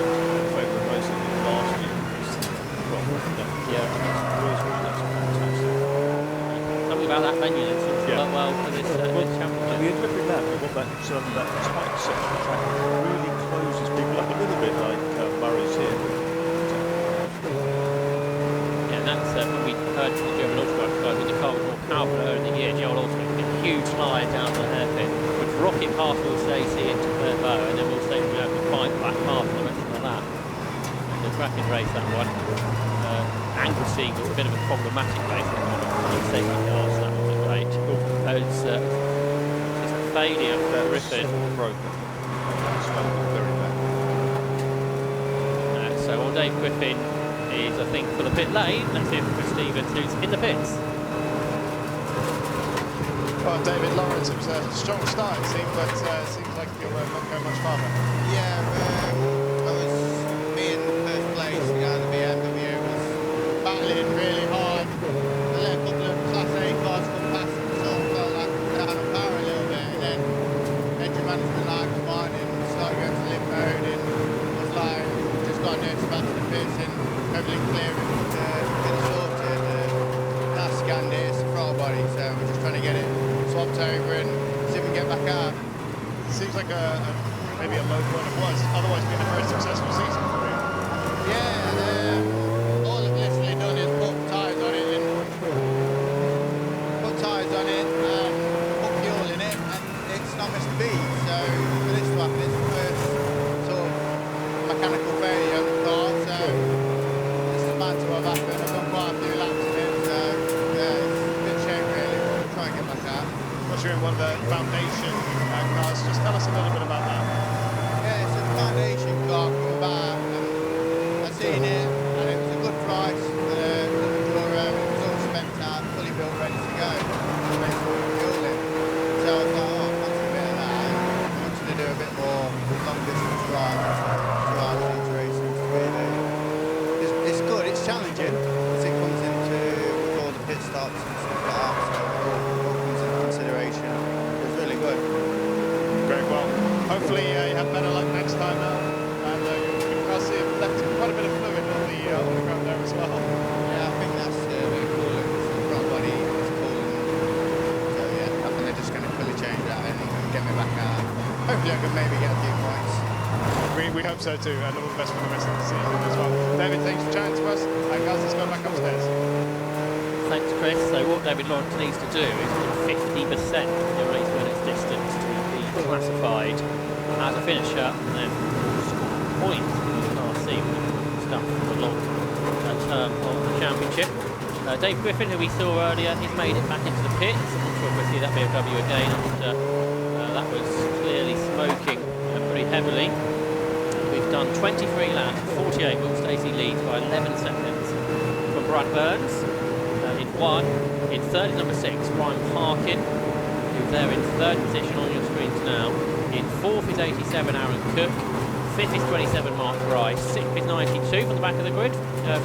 Favourite racing last year. Yeah. Something about that venue that seems to work well for this championship. We ended up with that. We want that tight section of track really closes people up a little bit, like Murray's here. Yeah, and that's when we heard from the German Autobike guys when the car was more powerful earlier in the year. Joel Osman did a huge slide down the hairpin, would rocket past Will Stacey into third row, and then Will Stacey would have to fight back past the rest of the lap. The cracking race, that one. Anglesey was a bit of a problematic race in the safety cars, so that wasn't great. It's just a failure for Griffin. So while Dave Griffin is, I think, for the pit lane, that's it for Stevens, who's in the pits. Well, David Lawrence, it was a strong start, it seemed, but it seems like you're not going much farther. Yeah, I was in first place. The guy in the BMW was battling really hard. I let a couple of Class A cars come past and sort of felt like down on power a little bit. And then engine management light come on and started going to limp mode. And I was like, just got nervous back to the pits and everything clear and get it sorted. Now scanned it, it's the throttle body, so we're just trying to get it swapped over and see if we can get back out. Seems like maybe a low point it was. Otherwise, been a very successful season for him. Yeah, all I've literally done is put tyres on it and put fuel in it, and it's not missed a beat. So for this to happen, it's the first sort of mechanical failure on the car. So this is bad to have happened. I've done quite a few laps in it, so yeah, it's a bit shame really. We'll try and get back out. You're in one of the foundation cars. Just tell us a little bit about that. Yeah, it's a foundation car coming back. I've seen it, and it was a good price for the Enduro. It was all spent out, fully built, ready to go. Basically fueling. So I was like, oh, I fancy a bit of that. I wanted to do a bit more long distance drive throughout these races. Really, it's good. It's challenging as it comes into all the pit stops and stuff like that. So it all comes into consideration. It's really good. Very well. Hopefully you have better luck next time now. And you'll see it left quite a bit of fluid on the ground there as well. Yeah, I think that's really cool. The front body is cool. So yeah, I think they're just going to fully change that and get me back out. Hopefully I can maybe get a few points. We hope so too, and all the best for the rest of the season as well. David, thanks for chatting to us. Guys, let's go back upstairs. Thanks, Chris. So what David Lawrence needs to do is do 50% of the race winner's distance to be classified as a finisher, and then score points in the Class C stuff for the long term of the championship. Dave Griffin, who we saw earlier, he's made it back into the pits. I'm sure we'll see that BMW again after that was clearly smoking pretty heavily. We've done 23 laps, 48. Will Stacey leads by 11 seconds from Brad Burns. In 1, in third is number 6, Ryan Parkin, who's there in third position on your screens now. In 4th is 87, Aaron Cook. 5th is 27 Mark Rice, 6th is 92 from the back of the grid,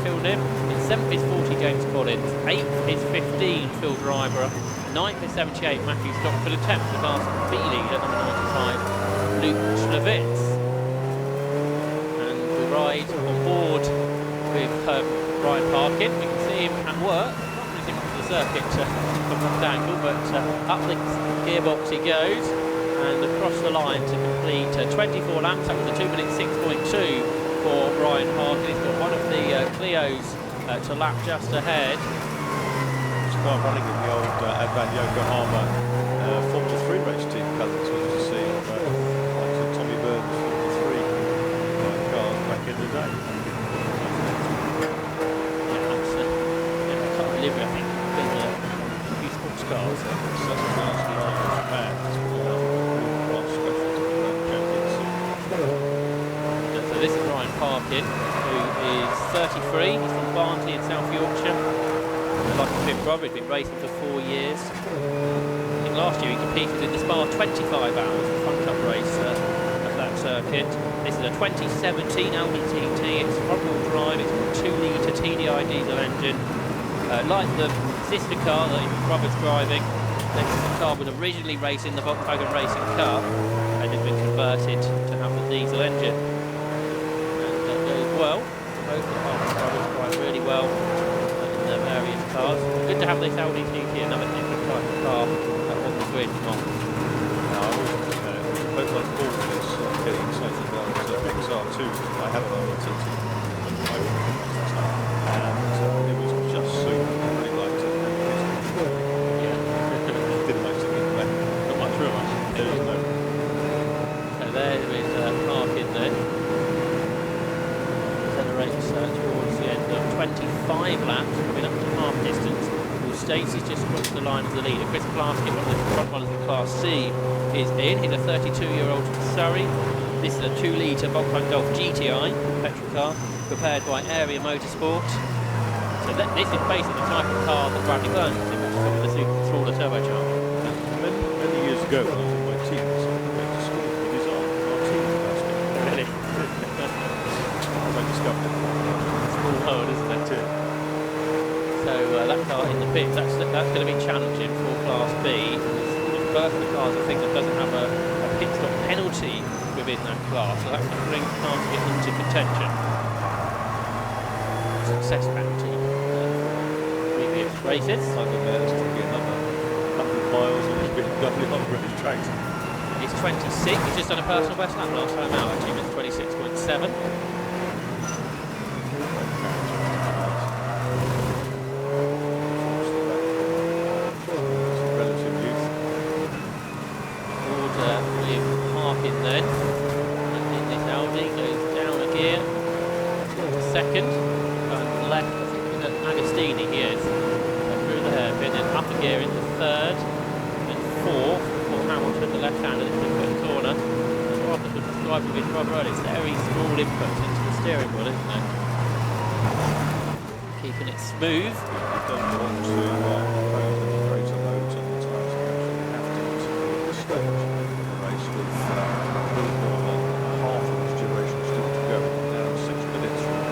Phil Nim, in 7th is 40 James Collins, 8th is 15 Phil Driver, 9th is 78 Matthew Stockford, and 10th the Class B leader, number 95, Luke Schlevitz. And we ride on board with Ryan Parkin. We can see him at work, not really much of the circuit from that angle, but up the gearbox he goes and across the line to complete 24 laps. That was a 2 minutes 6.2 for Ryan Parkin. He's got one of the Clios to lap just ahead. Start running in the old Advan Yokohama Formula 3 race team cousins, we used to see like Tommy Burns 43 cars back in the day. Livery, I think, in a few sports cars. Such a class line in Japan. So this is Ryan Parkin, who is 33. He's from Barnsley in South Yorkshire. Like his big brother, he's been racing for 4 years. I think last year he competed in the Spa 25 hours, the front cup race at that circuit. This is a 2017 Audi TT. It's front-wheel drive. It's got a 2-litre TDI diesel engine. Like the sister car that his brother's driving, this car was originally racing the Volkswagen Racing Cup and has been converted to have the diesel engine. And that goes well. Both the drivers drive really well in their various cars. Good to have this Audi TT, another different type of car on the grid. Both like all this getting excited about XR2. I have an Audi TT. And it was just so really liked it. Yeah. It didn't make it back. Not much real much. There is no. So there is Parkin then. Accelerates towards the end of 25 laps, coming up to half distance. Will Stacey's just crossed the line of the leader. Chris Plaskett, one of the front runners in Class C, is in. He's a 32-year-old from Surrey. This is a 2-litre Volkswagen Golf GTI petrol car, prepared by Area Motorsport. So this is basically the type of car that Bradley Burns was in, which is the smaller turbocharger. Many years ago, when I was in my teens, I went to school with his RT basket. Really? I discovered it. Small world, isn't it? So that car in the pits, that's going to be challenging for Class B. It's the first of the cars, I think, that doesn't have a pit stop penalty within that class, so that can bring cars into contention. Success penalty previous races. Simon Mayor's taking another 100 miles on his BMW on British tracks. He's 26, he's just done a personal best lap last time out, actually, with 26.7. Relative youth. Order with Parkin then. And in this Audi goes down a gear to second. Going left, I think at Agostini he is. Through the hairpin, then up a gear into third. Then fourth for Hamilton, the left hander, this is the corner. That's what I could describe with his brother earlier. It's very small input into the steering wheel, isn't it? Keeping it smooth. You don't want to put greater loads on the tyres. You actually have to at this stage in the race with a little more than half of its duration still to go. Now 6 minutes from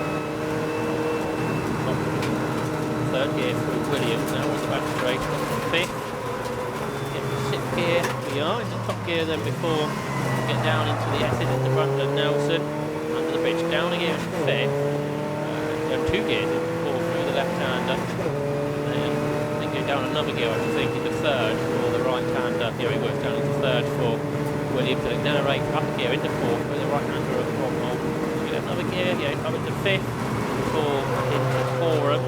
Third gear through Williams now on the back straight. Fifth. In sixth gear we are in the top gear then before we get down into the S's into front of Nelson. Under the bridge, down a gear into fifth. Down 2 gears in fourth through the left-hander. Then go down another gear, I think, into third for the right-hander. Here he works down into third for Williams. Then down a right up a gear into fourth with the right-hander at Cromwell. Get another gear, up into fifth for into Forum.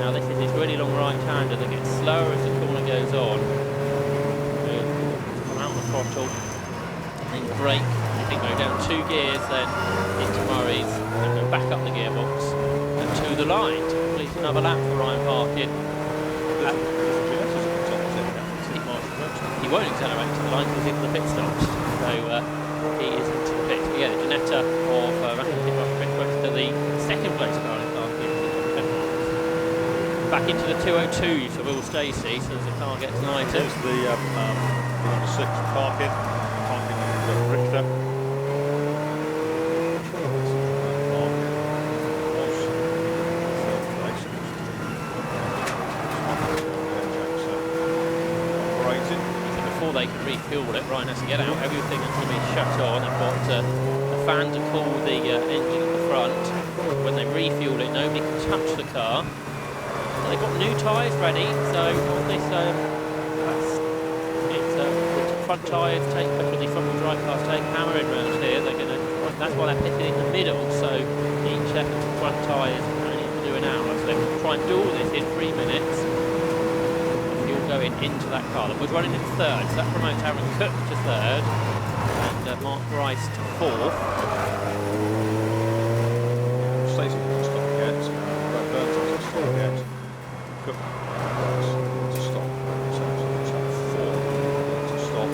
Now this is his really long right-hander that gets slower as the corner goes on. Come out on the throttle and then brake. I think go down 2 gears then into Murray's and then back up the gearbox and to the line to complete another lap for Ryan Parkin. He won't accelerate to the line because he's into the pit stops. So he is into the pit. But yeah, the Ginetta of Rapid Pit Rock to the second place car in Parkin. Back into the 202 for Will Stacey, so as the car gets lighter. There's the number 6 Parkin and Richter. they can refuel it. Ryan has to get out, everything has to be shut on. They've got a fan to cool the engine at the front. When they refuel it, nobody can touch the car. So they've got new tyres ready, so on this, the front tyres take, when the front wheel drive cars take hammering round here, that's why they're pitted in the middle, so each set of front tyres only have to do an hour. So they can try and do all this in 3 minutes. Fuel going into that car. That was running in third, so that promotes Aaron Cook to third, and Mark Bryce to fourth. Stacey didn't stop yet. Brad Burns hasn't stopped yet. Cook to stop. So it's like 4 to stop.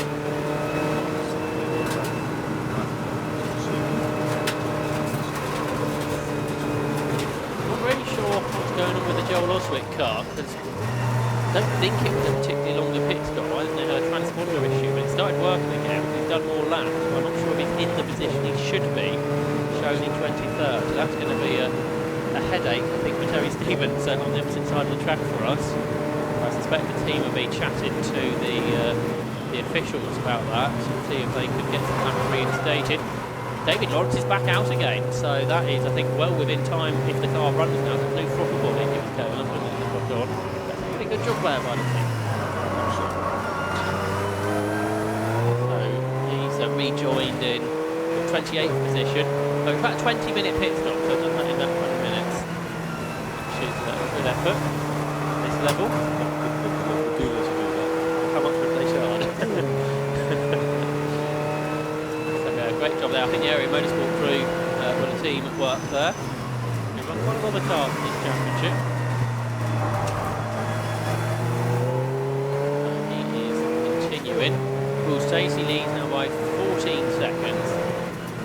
Not really sure what's going on with the Joel Oswick car, because I don't think it was a particularly longer pit stop. I think they had a transponder issue, but it started working again. He's done more laps, but I'm not sure if he's in the position he should be, shown in 23rd. So that's going to be a headache, I think, for Terry Stevens on the opposite side of the track for us. I suspect the team will be chatting to the officials about that to see if they could get some laps reinstated. David Lawrence is back out again, so that is, I think, well within time if the car runs now. There's no throttle body if it's going on when the throttle on. That's a really good job there by the team. So he's rejoined in 28th position. So it's about a 20-minute pit stop, so done that in about 20 minutes, which is a good effort at this level. How much would they charge? Great job there. I think the area motorsport crew were the team at work there. We've got quite a lot of cars in this championship. He is continuing. Will Stacey leads now by 14 seconds.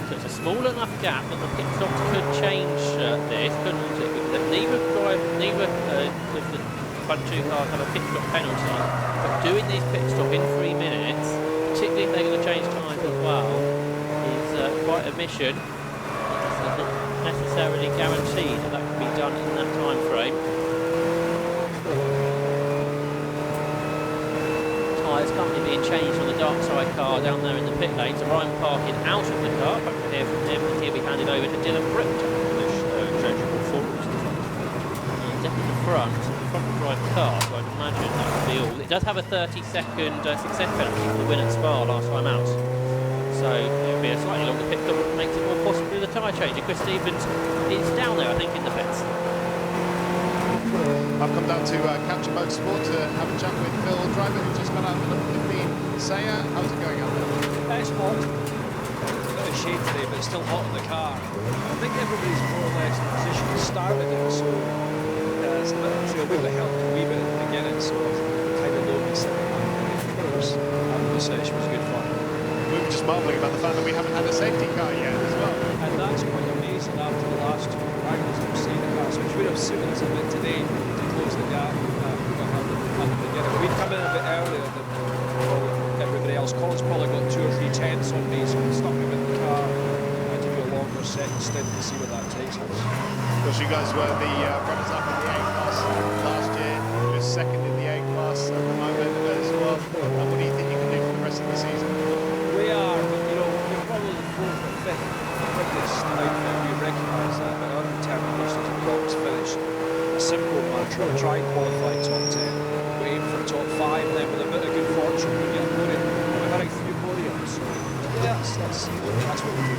So it's a small enough gap that the pit stops could change this. Neither of the front two cars have a pit stop penalty. But doing this pit stop in 3 minutes, particularly if they're going to change tyres as well, quite a mission. It's not necessarily guaranteed that can be done in that time frame. Tyres currently being changed on the Darkside car down there in the pit lane, so Ryan parking out of the car. Back to hear from him, and he'll be handed over to Dylan Britt. Changeable forwards. Definitely the front drive car, so I'd imagine that would be all. It does have a 30-second success penalty for the win at Spa last time out. So it'll be a slightly longer pit stop, which makes it more possible with the tyre change. Chris Stevens is down there, I think, in the pits. I've come down to Capture Motorsport to have a chat with Phil Driver, who's just gone out for number 15. Saya, how's it going out there? It's hot. It's a bit of shade today, but it's still hot in the car. I think everybody's more or less in the position to start with it, so it's a bit of help a wee bit at the beginning, so kind of low and sitting back. The session was good fun. We were just marvelling about the fact that we haven't had a safety car yet as well. And that's quite amazing after the last 2 rounds of safety cars, which would have suited us a bit today to close the gap. We've come in a bit earlier than everybody else. Colin's probably got 2 or 3 tenths on me, so we stuck him in the car and to do a longer second stint to see where that takes us. Because you guys were the runners-up in the A class last year, you're second in the A class at the moment as well. And what do you think you can do for the rest of the season? We are, but we're probably the 4th or 5th quickest outfit. We recognise that, but our determination is to always finish. A simple mantra: try and qualify top 10. We aim for top 5, then with a bit of good fortune, we get a podium. We've had a few podiums, so that's what we do.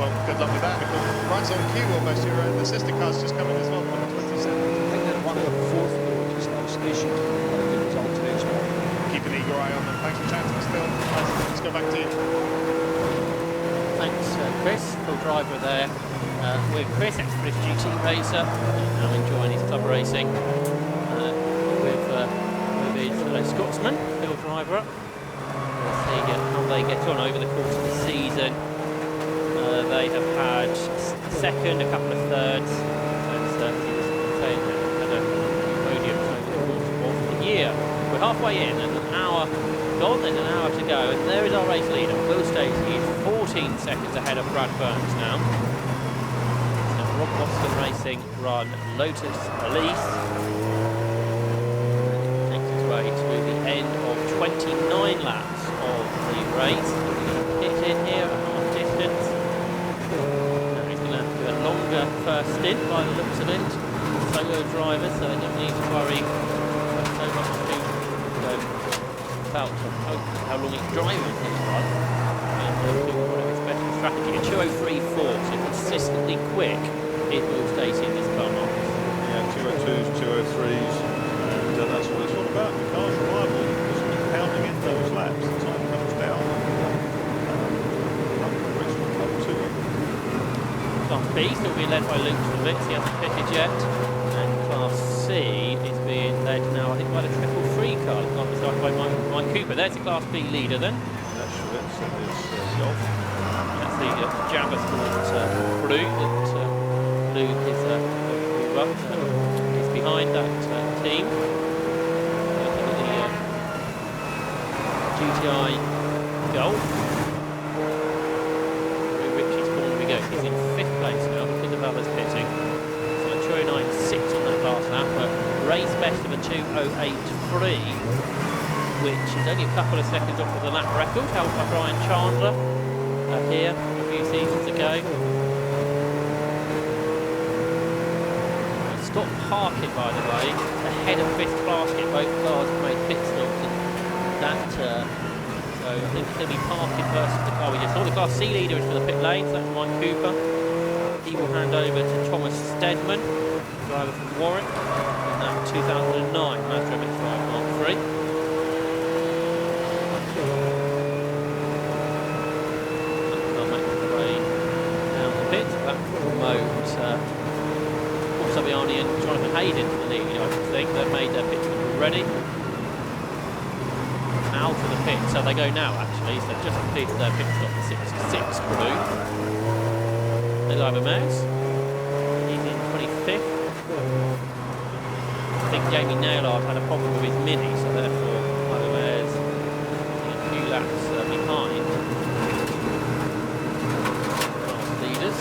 Well, good luck with that. Right on cue almost. The sister car's just coming as well, number 27. I think they're one of the 4th road just now, so they should have a good result today as well. Keep an eager eye on them. Thanks for chatting to us, Phil. Let's go back to you. Thanks, Chris. Phil Driver there with Chris, ex-British GT racer, now enjoying his club racing with his fellow Scotsman, Phil Driver. We'll see how they get on over the course of the season. They have had a second, a couple of thirds, and had a podiums over the course of the year. We're halfway in, and an hour gone, there's an hour to go, and there is our race leader. Will Stacey is 14 seconds ahead of Brad Burns now. So Rob Boston Racing run Lotus Elise. Takes its way to the end of 29 laps of the race. He's going to pit in here at half distance. Now he's going to do a longer first stint by the looks of it. Solo driver, so they don't need to worry so much about how long he's driving his run. And do one of his best strategy. A 2:03.4, so consistently quick is Will Stacey in this car, Marcus. Yeah, 202s, 203s, and that's what it's all about. The car's reliable, just keep pounding in those laps. The time comes down. Class B still being led by Luke Schwitz, he hasn't pitted yet. And Class C is being led now, I think, by the 333 car, started by Mike Cooper. There's the Class B leader then. That's Schwitz and his Golf. That's the Jabba Sport Blue that Luke is behind that team. The GTI Golf. Richie's corner we go. He's in 5th place now because of others pitting. So a 2:09.6 on that last lap, but race best of a 2:08.3, which is only a couple of seconds off of the lap record held by Brian Chandler here a few seasons ago. Scott Harkett, by the way, ahead of 5th Plaskett. Both cars made pit stops, and that so I think it's going to be Parkin versus the car we just saw. The Class C leader is for the pit lanes, that's Mike Cooper. He will hand over to Thomas Stedman, driver from Warwick, in that 2009 Mazda MX-5 Mark III. They'll make their way down the pit. That will promote Saviani and Jonathan Hayden to the lead, I think. They've made their pit already. Out of the pit, so they go now actually, so they've just completed their pit stop, the 66 crew. There's Ivor Mouse, he's in 25th. I think Jamie Nailard had a problem with his Mini, so therefore Ivor Mouse a few laps behind class leaders.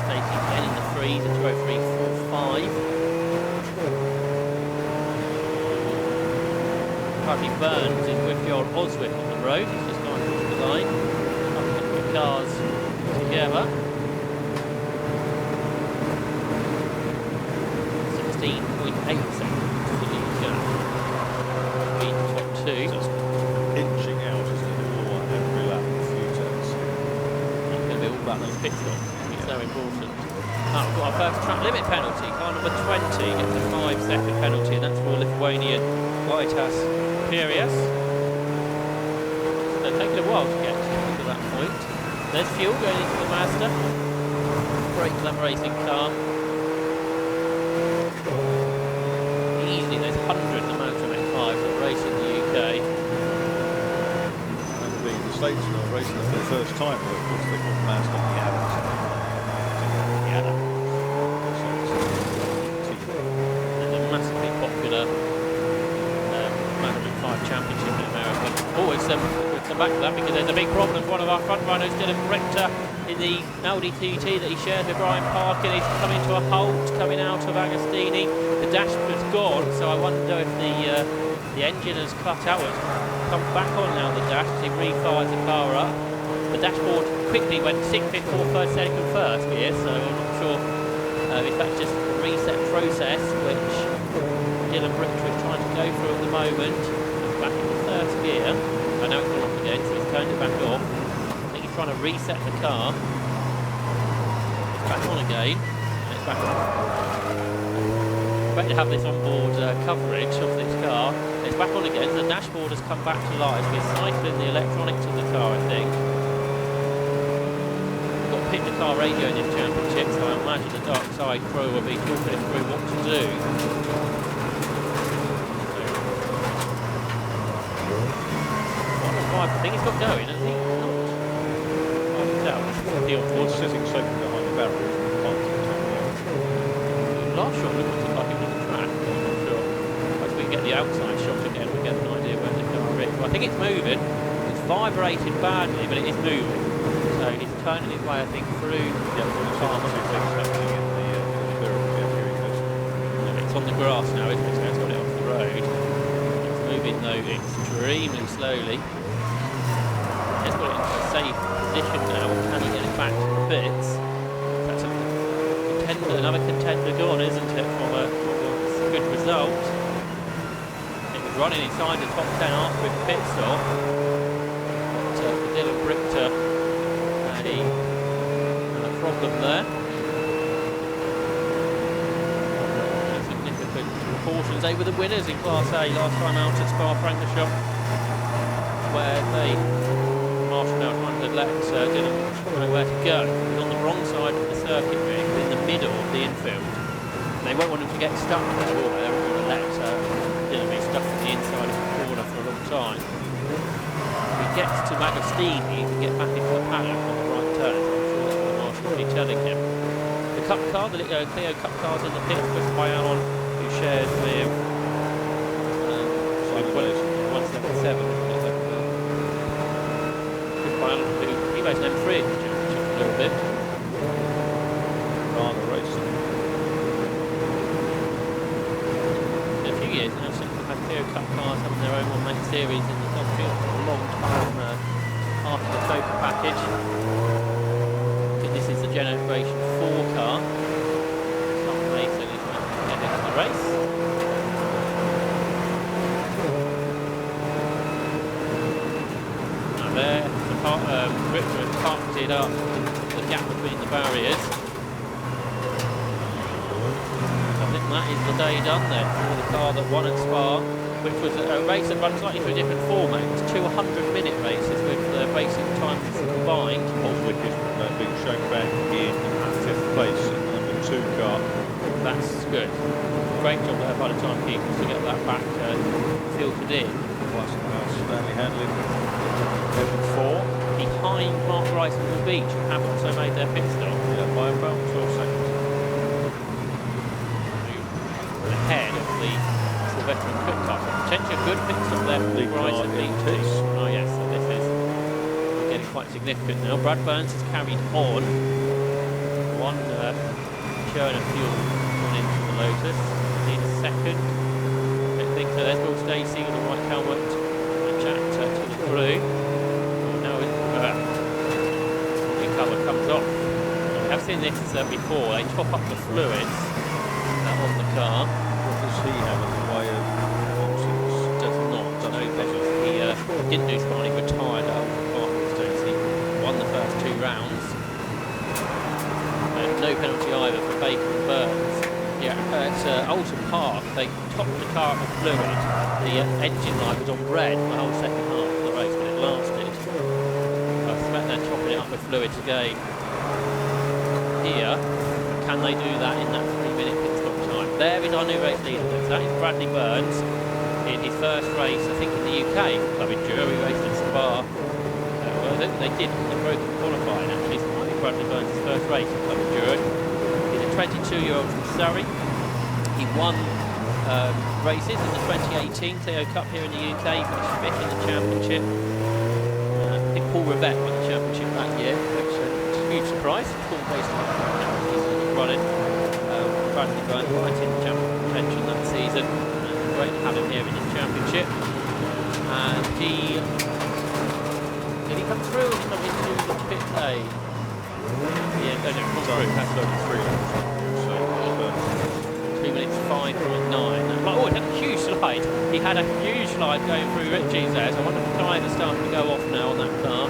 Stacey again in the freeze at 2:03.45. Harvey Burns is with your Oswip on the road. He's just gone across the line. Up the cars together. 16.8 seconds to the lead gap. Beat the top two. So it's inching out, isn't it? Every lap, a few turns. It's going to be all about those pit stops. It's so important. We've got our first track limit penalty. Car number 20 gets a 5-second penalty, and that's for Lithuanian Vaitas Pirias. So it's taken a while to get to that point. There's fuel going into the Mazda. Great Club racing car. Easily, there's hundreds of Mazda MX-5s that race in the UK. And the States are racing them for the first time, but of course they've got Mazda Miata. There's a massively popular Mazda MX-5 Championship in America. We'll come back to that because there's a big problem. One of our front runners, Dylan Richter, in the Audi TT that he shares with Brian Parkin, is coming to a halt, coming out of Agostini. The dashboard's gone, so I wonder if the engine has cut out. It's come back on now, the dash, as he refires the car up. The dashboard quickly went 6th, 5th, 4th, 1st, 2nd, 1st here, so I'm not sure if that's just a reset process, which Dylan Richter is trying to go through at the moment. Back into 1st gear. I know it's gone off again, so he's turned it back off. I think he's trying to reset the car. It's back on again, and it's back on. Great to have this onboard coverage of this car. It's back on again, the dashboard has come back to life. We're cycling the electronics of the car, I think. We've got pick the car radio in this championship, so I imagine the Darkside crew will be talking through what to do. I think he's got going, hasn't he? I can tell. He's sitting second behind the barrier. Last shot looked like he was on the track. I'm not sure. As we get the outside shot again, we get an idea where the car is. Well, I think it's moving. It's vibrated badly, but it is moving. So he's turning his way, I think, through the car. It's it's on the grass now, isn't it? So it's got it off the road. It's moving though extremely slowly. It's got it into a safe position now. Can he get it back to the pits? That's a contender, another contender gone, isn't it? From a good result. It was running inside the top 10 after his pit stop. But Dylan Brichter had a problem there. Significant proportions. They were the winners in Class A last time out at Spa-Francorchamps, where they marshaled out trying to let Dylan know where to go. He's on the wrong side of the circuit ring, in the middle of the infield. And they won't want him to get stuck there, will they? They won't want to let Dylan be stuck in the inside of the corner for a long time. If he gets to Magostini, he can get back into the paddock on the right turn. So I'm sure that's what the marshal will be telling him. The Cup car, the Clio Cup car's in the pit, pushed by Alon, who shares with 177. He raced an M3 in the championship a little bit. Rather racing. In a few years now since we've had Clio Cup cars having their own one-make series in the top field for a long time, part of the Topa package. I think this is the Generation 4 car. Tom Mason is going to get into the race. Now there, Richter has carpeted up the gap between the barriers. I think that is the day done then for the car that won at Spa, which was a race that runs slightly through a different format. It's 2 100-minute races with the racing times combined. Oswick is being shown back in 5th place in the number 2 car. That's good. Great job there by the timekeepers to get that back filtered in. Plus Stanley handling level 4. Behind Mark Rice and Will Beach, who have also made their pit stop. Yeah, by about 12 seconds. Ahead of the veteran Cook car. Potentially a good pit stop there for League Rice car and in Beach. pits. Oh yes, so this is getting quite significant now. Brad Burns has carried on. One churn of fuel gone into the Lotus. Need a second. I think so. There's Will Stacey with the white helmet and chat to the crew. Now the cover comes off. We have seen this before. They top up the fluids on the car. What does he have in the way of options? Does not. No, he didn't do Spa. He retired out of the Park Stacey. Won the first 2 rounds. No penalty either for Baker and Burns. Yeah, at Alton Park, they topped the car up with fluid. The engine light was on red for the whole second half of the race, but it lasted. I suspect they're topping it up with fluids again. Here, can they do that in that 3-minute pit stop time? There is our new race leader. So that is Bradley Burns in his first race, I think, in the UK. Club Enduro, he raced in Spa. Well, I don't think they did. They broke the qualifying actually. So it might be Bradley Burns' first race in Club Enduro. He's a 22-year-old from Surrey. He won races in the 2018 Clio Cup here in the UK. He finished 5th in the championship. I think Paul Rivette won the championship that year, which was a huge surprise. Paul based on he's running Bradley Burns right in the championship contention that season. Great to have him here in this championship. And did he come through or come into the pit lane? Yeah, no, Sorry, come through. that's 2 minutes 5.9. Oh, it had a huge slide. He had a huge slide going through Ritchie's there, so I wonder if the tyres are starting to go off now on that car.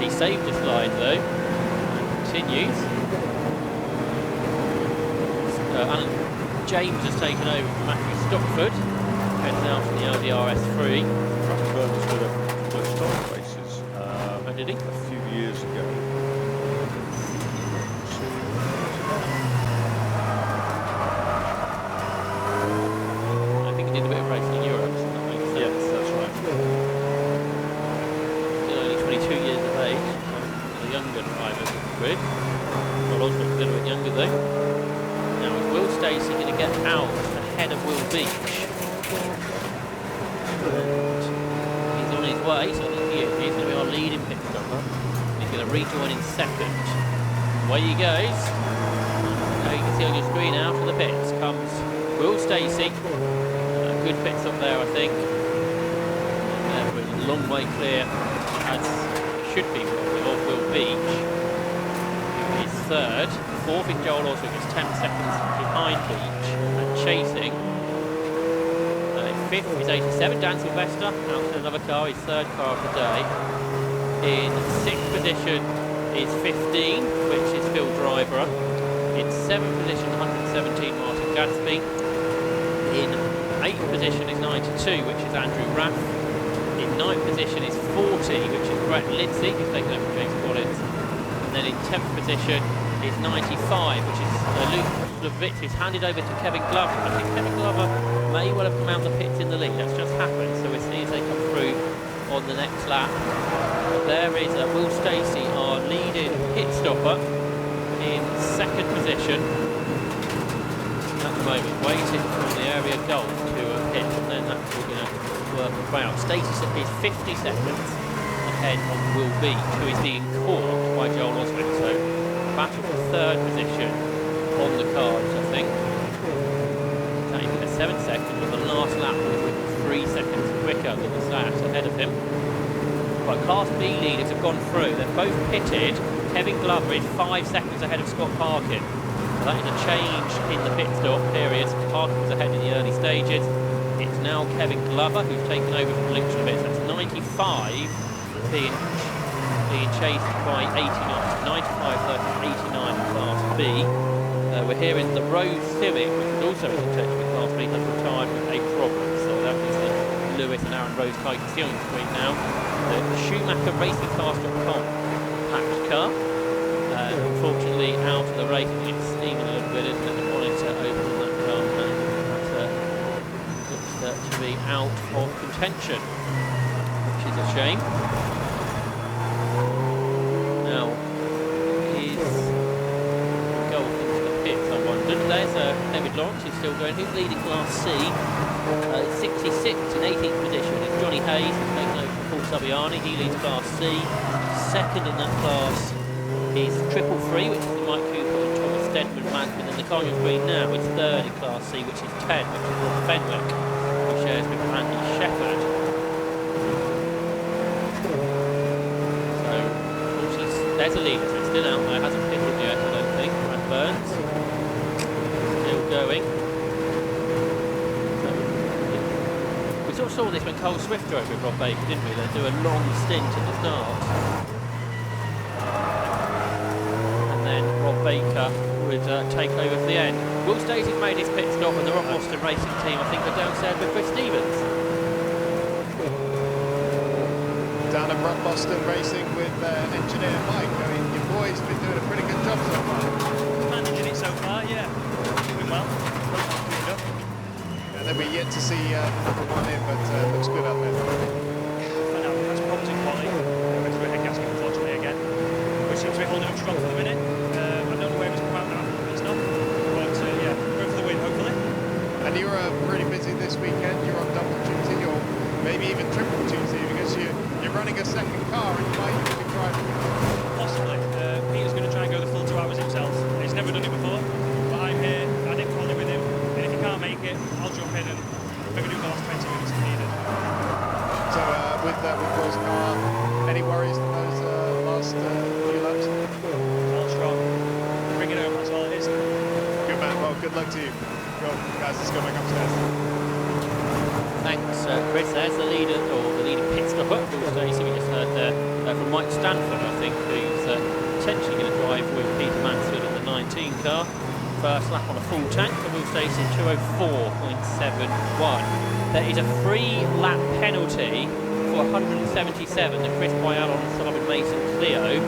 He saved the slide though. And continues. Alan James has taken over from Matthew Stockford. Heads out from the Audi RS3. Bradley Burns did a first time races Did he? a few years ago. I think he did a bit of racing in Europe, so that makes sense. Yes, that's right. Still only 22 years of age, so the younger drivers of the grid. Well, Osborne's a little bit younger though. Now is Will Stacey going to get out ahead of Will Beach? And he's on his way, so he's going to be our leading pit stopper. He's going to rejoin in second. Away he goes. Now you can see on your screen out of the pits comes Will Stacey, good pit stop there, I think. And we're a long way clear, as should be, of Will Beach, who is third. Fourth is Joel Oswick, is 10 seconds behind Beach and chasing. Fifth is 87, Dan Sylvester, out in another car, his third car of the day. In sixth position is 15, which is Phil Driver. In seventh position, 117, Martin Gadsby. In eighth position is 92, which is Andrew Raff. In ninth position is 40, which is Brett Lindsay, who's taken over from James Collins. And then in 10th position is 95, which is Luke Levitz, who's handed over to Kevin Glover. I think Kevin Glover may well have come out the pits in the lead. That's just happened, so we'll see as they come through on the next lap. There is Will Stacey, our leading pit stopper, in second position at the moment, waiting for the area goal to pit, and then that's all going to work around. Stacey is 50 seconds ahead of Will Beach, who is being caught by Joel Oswick. So battle for third position on the cards, I think. Taking a 7 seconds, but the last lap was 3 seconds quicker than the Sass ahead of him. But Class B leaders have gone through. They're both pitted. Kevin Glover is 5 seconds ahead of Scott Parkin. So that is a change in the pit stop period. Parkin was ahead in the early stages. It's now Kevin Glover who's taken over from Luke Schmitz. That's 95 being chased by 89. 95 versus 89 in Class B. We're here in the Rose Civic, which is also in contention with Class B, has retired with a problem. So that is the Lewis and Aaron Rose car. You can see on the screen now. The Schumacher Racing Cars.com packed car. Unfortunately, out of the race, it's steaming a little bit, isn't it? The monitor open on that car, and looks to be out of contention, which is a shame. Now, is Golf into the pits, I wondered. There's David Lawrence, who's still going. Who's leading Class C? 66 in 18th position is Johnny Hayes, who's taken over from Paul Saviani. He leads Class C. Second in that class is Triple Three, which is the Mike Cooper and Thomas Stedman management. And the car you're green now is third in Class C, which is 10, which is Rob Fenwick, who shares with Andy Shepherd. So, of course, there's a leader, so it's still out there, hasn't pitted yet, I don't think. Brad Burns, still going. We sort of saw this when Cole Swift drove with Rob Baker, didn't we? They do a long stint at the start. Rob Baker would take over for the end. Will Stacey's made his pit stop, and the Rock Boston Racing team, I think, are downstairs with Chris Stevens. Down at Rock Boston Racing with engineer Mike. I mean, your boy's been doing a pretty good job so far. Managing it so far, yeah. Doing well. And then we're yet to see number one in, but looks good up there. I know, that's problems in quality. Went through a head gasket, unfortunately, again. We seem to be holding up strong for the minute. I don't know where he's come out now. It's not. But yeah, going for the win, hopefully. And you're pretty busy this weekend. You're on double duty, or maybe even triple duty, because you're running a second car and you might even be driving. Possibly. Peter's going to try and go the full 2 hours himself. He's never done it before, but I'm here. I didn't call it with him. And if he can't make it, I'll jump in and maybe do the last 20 minutes if needed. So with Will's car, any worries in those last few laps? All strong. Bring it home, that's all it is. Good man. Well, good luck to you. Go, guys. Let's go back upstairs. Thanks, Chris. There's the leader, or the leading pit stopper, Will Stacey. We just heard there from Mike Stanford, I think, who's potentially going to drive with Peter Mansfield in the 19 car. First lap on a full tank for Will Stacey, 2:04.71. There is a 3-lap penalty for 177 to Chris Boyle on Simon Mason Clio,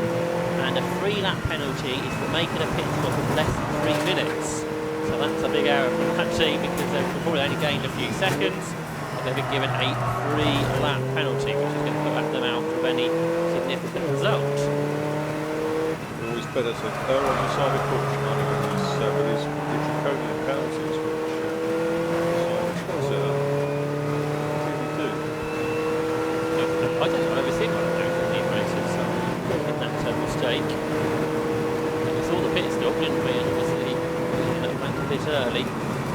and a 3-lap penalty is for making a pit stop of less than 3 minutes. So that's a big error from that team, because they've probably only gained a few seconds. They've been given a 3-lap penalty, which is going to put them out of any significant result. Always better to err on the side of caution with his draconian penalties, which clearly do. I don't think I've ever seen one of those in these races, so in that mistake. We saw the pit stop, didn't we? And obviously, that went a bit early.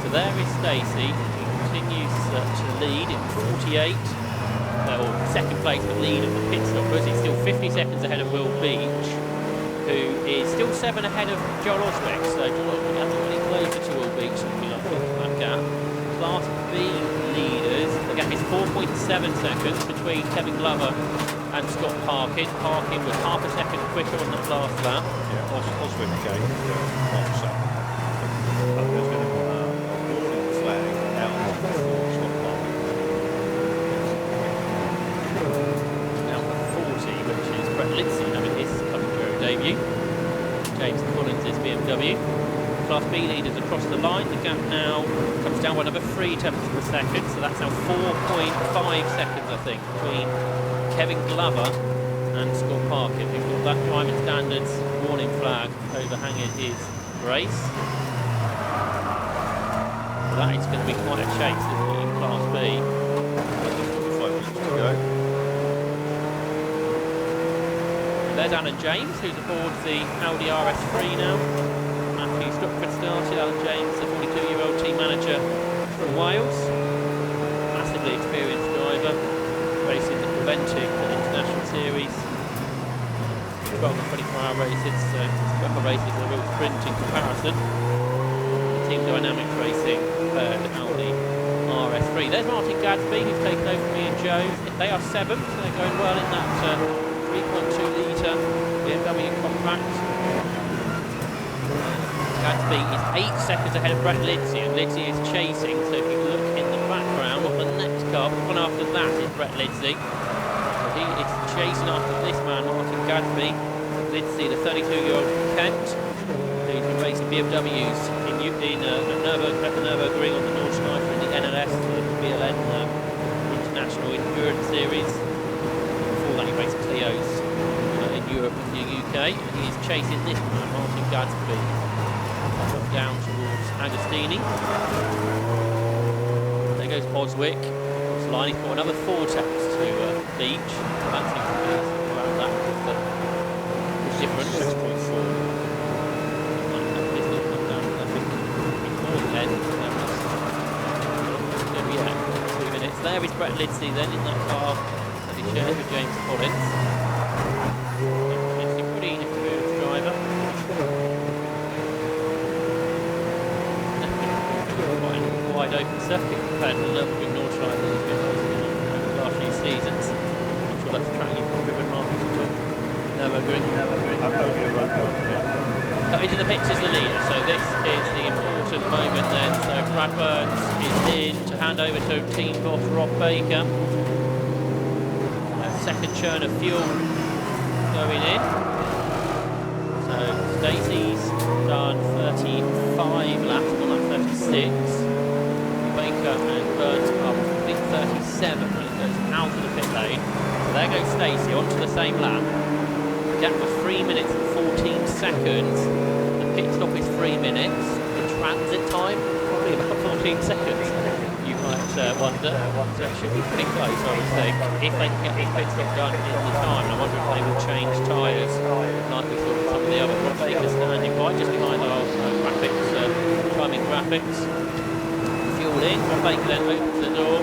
So there is Stacey. He continues to lead in 48. Or second place, but lead of the pit stoppers. He's still 50 seconds ahead of Will Beach, who is still 7 ahead of Joel Oswick. So Joel Oswick hasn't really closer to Will Beach, something like that gap. Class B leaders, the gap is 4.7 seconds between Kevin Glover and Scott Parkin. Parkin was half a second quicker on the last lap. Yeah, Oswin again, half a second. But there's been a warning flag out for Scott Parkin. Now for 40, which is Brett Lindsay having his Cup debut. James Collins' BMW. Class B leaders across the line. The gap now comes down by another 3 tenths of a second, so that's now 4.5 seconds, I think, between Kevin Glover and Scott Parkin, who's got that driving standards warning flag overhanging his race. So that is going to be quite a chase, isn't it, in Class B? 5 minutes to go. There's Alan James, who's aboard the Audi RS3 now. Matthew Stockford started. Alan James, the 42-year-old team manager from Wales. Massively experienced driver, racing the Preventing International Series. 12 and 24-hour races, so couple of races are a real sprint in comparison. Team Dynamics Racing, the Audi RS3. There's Martin Gadsby, who's taken over from Ian Jones. They are 7th, so they're going well in that 3.2 litre BMW contract. Gadsby is 8 seconds ahead of Brett Lindsay, and Lindsay is chasing. So if you look in the background, what the next car, one after that is Brett Lindsay. So he is chasing after this man, Martin Gadsby. Lindsay, the 32-year-old from Kent, who's been racing BMWs at the Nürburgring on the Nordschleife in the NLS, the BLN International Endurance Series. Before that, he raced Clios in Europe and the UK. And he is chasing this man, Martin Gadsby, down towards Agostini. There goes Oswick. Across the line, he's got another 4 taps to Beach. That seems to be around that with difference. 6.4. There is Brett Lindsay then in that car that he shares with James Collins. He's a pretty experienced driver. Quite a wide open circuit compared to the Nürburgring Nordschleife that he's been racing over the last few seasons. I'm sure that's a track you've probably been marking to Nürburgring. Into the pits is the leader, so this is the important moment then. So Brad Burns is in to hand over to team boss Rob Baker. A second churn of fuel going in. So Stacey's done 35 laps, well not 36. Baker and Burns are complete 37 when it goes out of the pit lane. So there goes Stacey onto the same lap. The gap was 3 minutes and 14 seconds. The pit stop is 3 minutes. The transit time, probably about 14 seconds. You might wonder. So it should be pretty close, I would think, if they can get this pit stop done in the time. I wonder if they will change tyres, like we saw with some of the other. Rob Baker standing right just behind our graphics, timing graphics. Fuel in. Rob Baker then opens the door.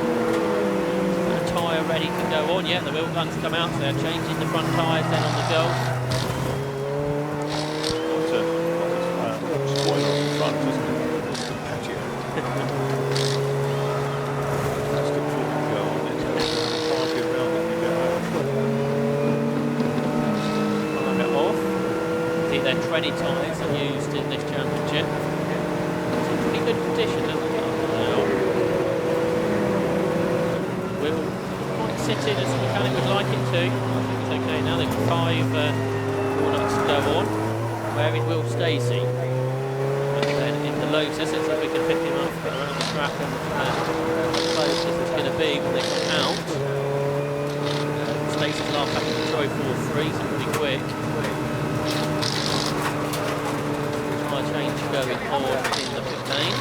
Tyre ready to go on. Yeah, the wheel guns come out, so they're changing the front tyres then on the Golf. Spoiler on the front, isn't it? It's the patio. That's good for the go on it. Park it around and you go I'll get off. See, they're treaded tyres are used in this championship. It's in pretty good condition, doesn't it? Will quite sit in as the mechanic would like it to. I think it's okay now. They've got 5 corners to go on. Where is Will Stacey? And then in the Lotus, let's see if we can pick him up around the track and how close this is going to be when they come out. Stacey's last lap is 4.3, so pretty quick. Tyre change going on in the pit lane.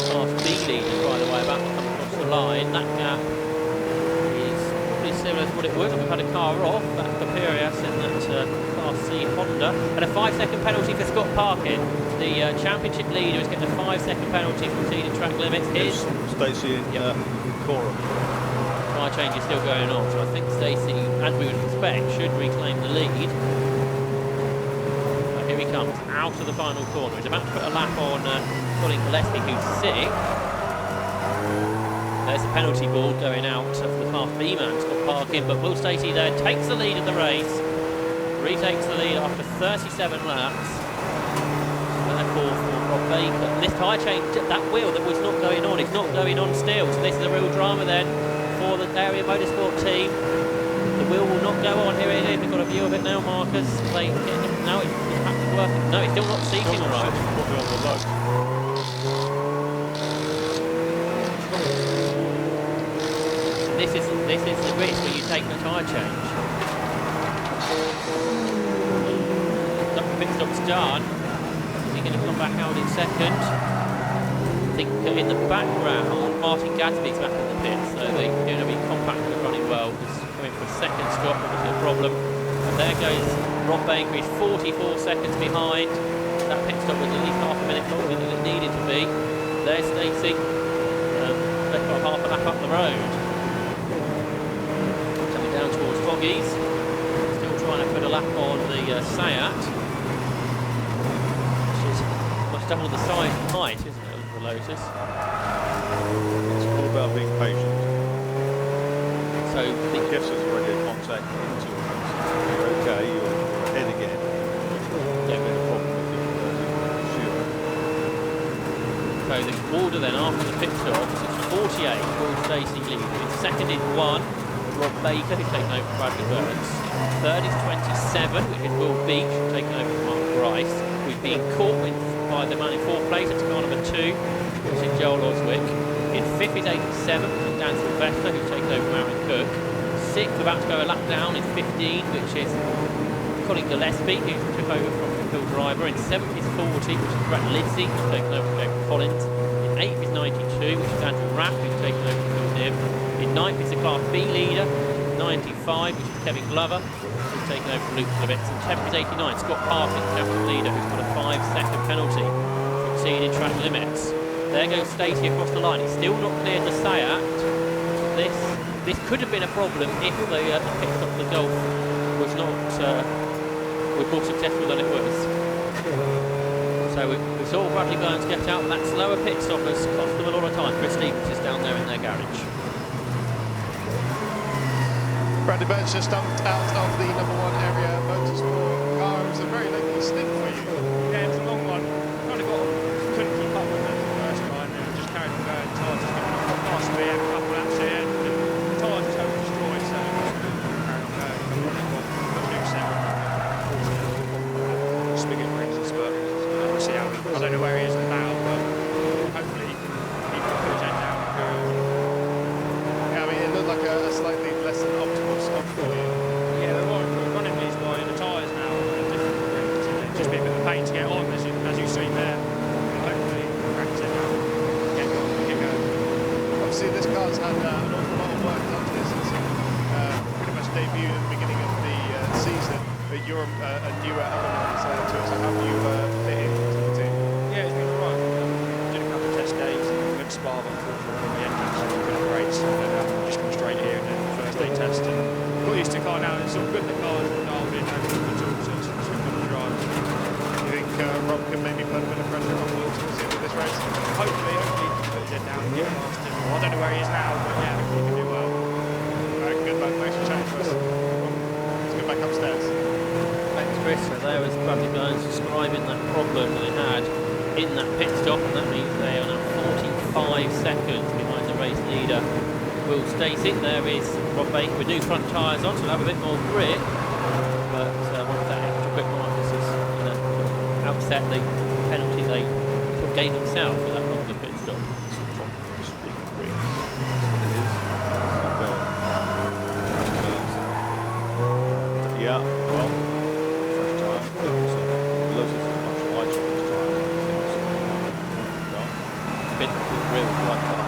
Class B leaders, by the way, about to come across the line. That gap is pretty similar to what it would. We've had a car off, that Papirias in that Class C Honda. And a 5-second penalty for Scott Parkin. The championship leader is getting a 5-second penalty for exceeding track limits. Here's Stacey in Cora. Tyre change is still going on, so I think Stacey, as we would expect, should reclaim the lead. Here he comes, out of the final corner. He's about to put a lap on Colin Gillespie, who's sick. There's a penalty ball going out for the Class B man, Scott Parkin, but Will Stacey there takes the lead in the race, retakes the lead after 37 laps. Therefore, for Rob Baker, this tyre change, that wheel that was not going on, it's not going on still, so this is a real drama then for the Area Motorsport team. The wheel will not go on. Here it is, we've got a view of it now, Marcus. No, it's back to working. No, it's still not seating right. This is the risk when you take the tyre change. Pit stop's done. Is he going to come back out in second? I think in the background, Martin Gatsby's back in the pit, so they're going to be compact and running well. He's coming for a second stop, obviously a problem. And there goes Rob Baker, he's 44 seconds behind. That pit stop was at least half a minute longer than it needed to be. There's Stacey, they've got half a lap up the road. Coming down towards Foggies, still trying to put a lap on the Seat, which is much double the size and height, isn't it, of the Lotus? It's all about being patient. So I guess there's already a contact into it. You're okay, you're ahead again. Yeah. No problem with your So the order then after the pit stops, it's 48, Will Stacey leading. Second is 1, Rob Baker, who's taken over from Bradley Burns. Third is 27, which is Will Beach, taken over from Mark Bryce. We've been caught by the man in 4th place, it's car number 2, which is Joel Oswick. In 5th is 87, which is Dan Sylvester, who's taken over from Aaron Cook. 6th, about to go a lap down, is 15, which is Colin Gillespie, who took over from Phil Driver. In 7th is 40, which is Brett Lindsay, who's taken over from David Collins. In 8th is 92, which is Andrew Rapp, who's taken over from Phil Dim. In 9th is the Class B leader, 95, which is Kevin Glover, who's taken over from Luke Levitz. And 10th is 89, Scott Parkin, championship leader, who's got a 5-second penalty for exceeding track limits. There goes Stacey across the line. He's still not cleared the Seat. This could have been a problem if the pit stop of the Golf was not was more successful than it was. So we saw Bradley Burns get out, and that slower pit stop has cost them a lot of time. Chris Stevens is down there in their garage. Bradley Burns just dumped out of the number 1 area motorsport car. It was a very lengthy stint for you. Yeah, it was a long one. Kind of couldn't keep up with it the first time, and just carried on going. Tyres just giving up past me, a couple laps here, and the tyres just totally destroyed. So carried on going. Got a new set. Spigot races, but we'll see how. I don't know where he is now, but hopefully he can put his head down and go. Yeah, I mean, it looked like a slightly less than optimal stop for you. Yeah, we're running these by the tyres now. It's just been a bit of a pain to get on, as you see there. Hopefully, crack his head down, get going. Obviously, this car's had an awful lot of work done to this. It's pretty much debuted at the beginning of the season, but you're a newer element to it. So how do you fit into the team? Yeah, it's been alright. Did a couple of test days, went to Spa, unfortunately, we ended up doing upgrades, and then just come straight here and then first day test. And got used to the car now, and it's all good. The car's dialed in, no problems at all, so it's good to drive. You think Rob can maybe put a bit of pressure on Will towards the end of this race? Hopefully he can put his head down and get past him. Well, I don't know where he is now, but yeah, hopefully he can do well. Good man, thanks for chatting to us. Let's go back upstairs. Thanks, Chris. So there was Bradley Burns describing that problem that they had in that pit stop, and that means they are now 45 seconds behind the race leader, Will Stacey. There is Rob Baker with new front tyres on, so they'll have a bit more grip, but one of that extra quick Marcus has upset the penalty they gave themselves for that longer pit stop. Yeah, well, first time, but Lotus is much lighter this time. Bit real like that.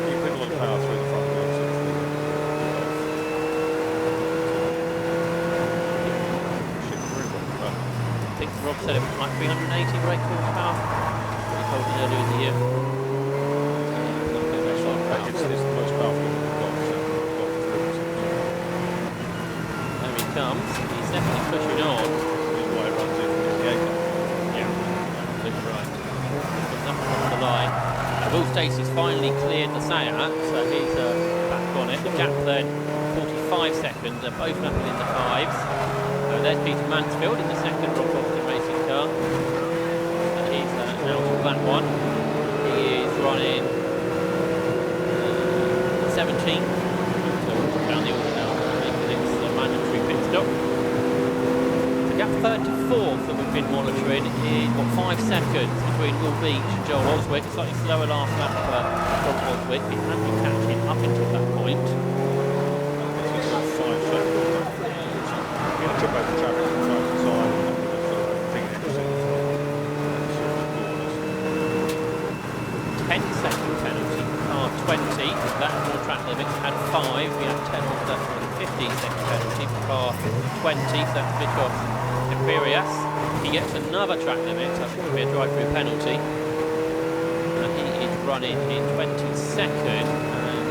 You put a lot of power through the said it was like 380 brake horsepower. We told me earlier in the year. It's the most powerful we've got. There he comes. He's definitely pushing on. This is why it runs in the A-car. Yeah, absolutely right. Got nothing on the line. Will Stacey's finally cleared the Seat, so he's back on it. The gap then, 45 seconds. They're both lapping into fives. There's Peter Mansfield in the second Rock Austin racing car. He's out of that one. He is running 17th. So down the order now, making its mandatory pit stop. The gap third to fourth that we've been monitoring is, 5 seconds between Will Beach and Joel Oswick. Slightly slower last lap from Oswick. He had been catching up until that point. This is 5 seconds. He took over traffic from side to side and thinking it was in the 10-second penalty for car 20. That more track limits had 5. We had 10 on that. 15-second penalty for car 20. So that's Vichos Imperius. He gets another track limit. So I think it'll be a drive-through penalty. And he is running in 22nd and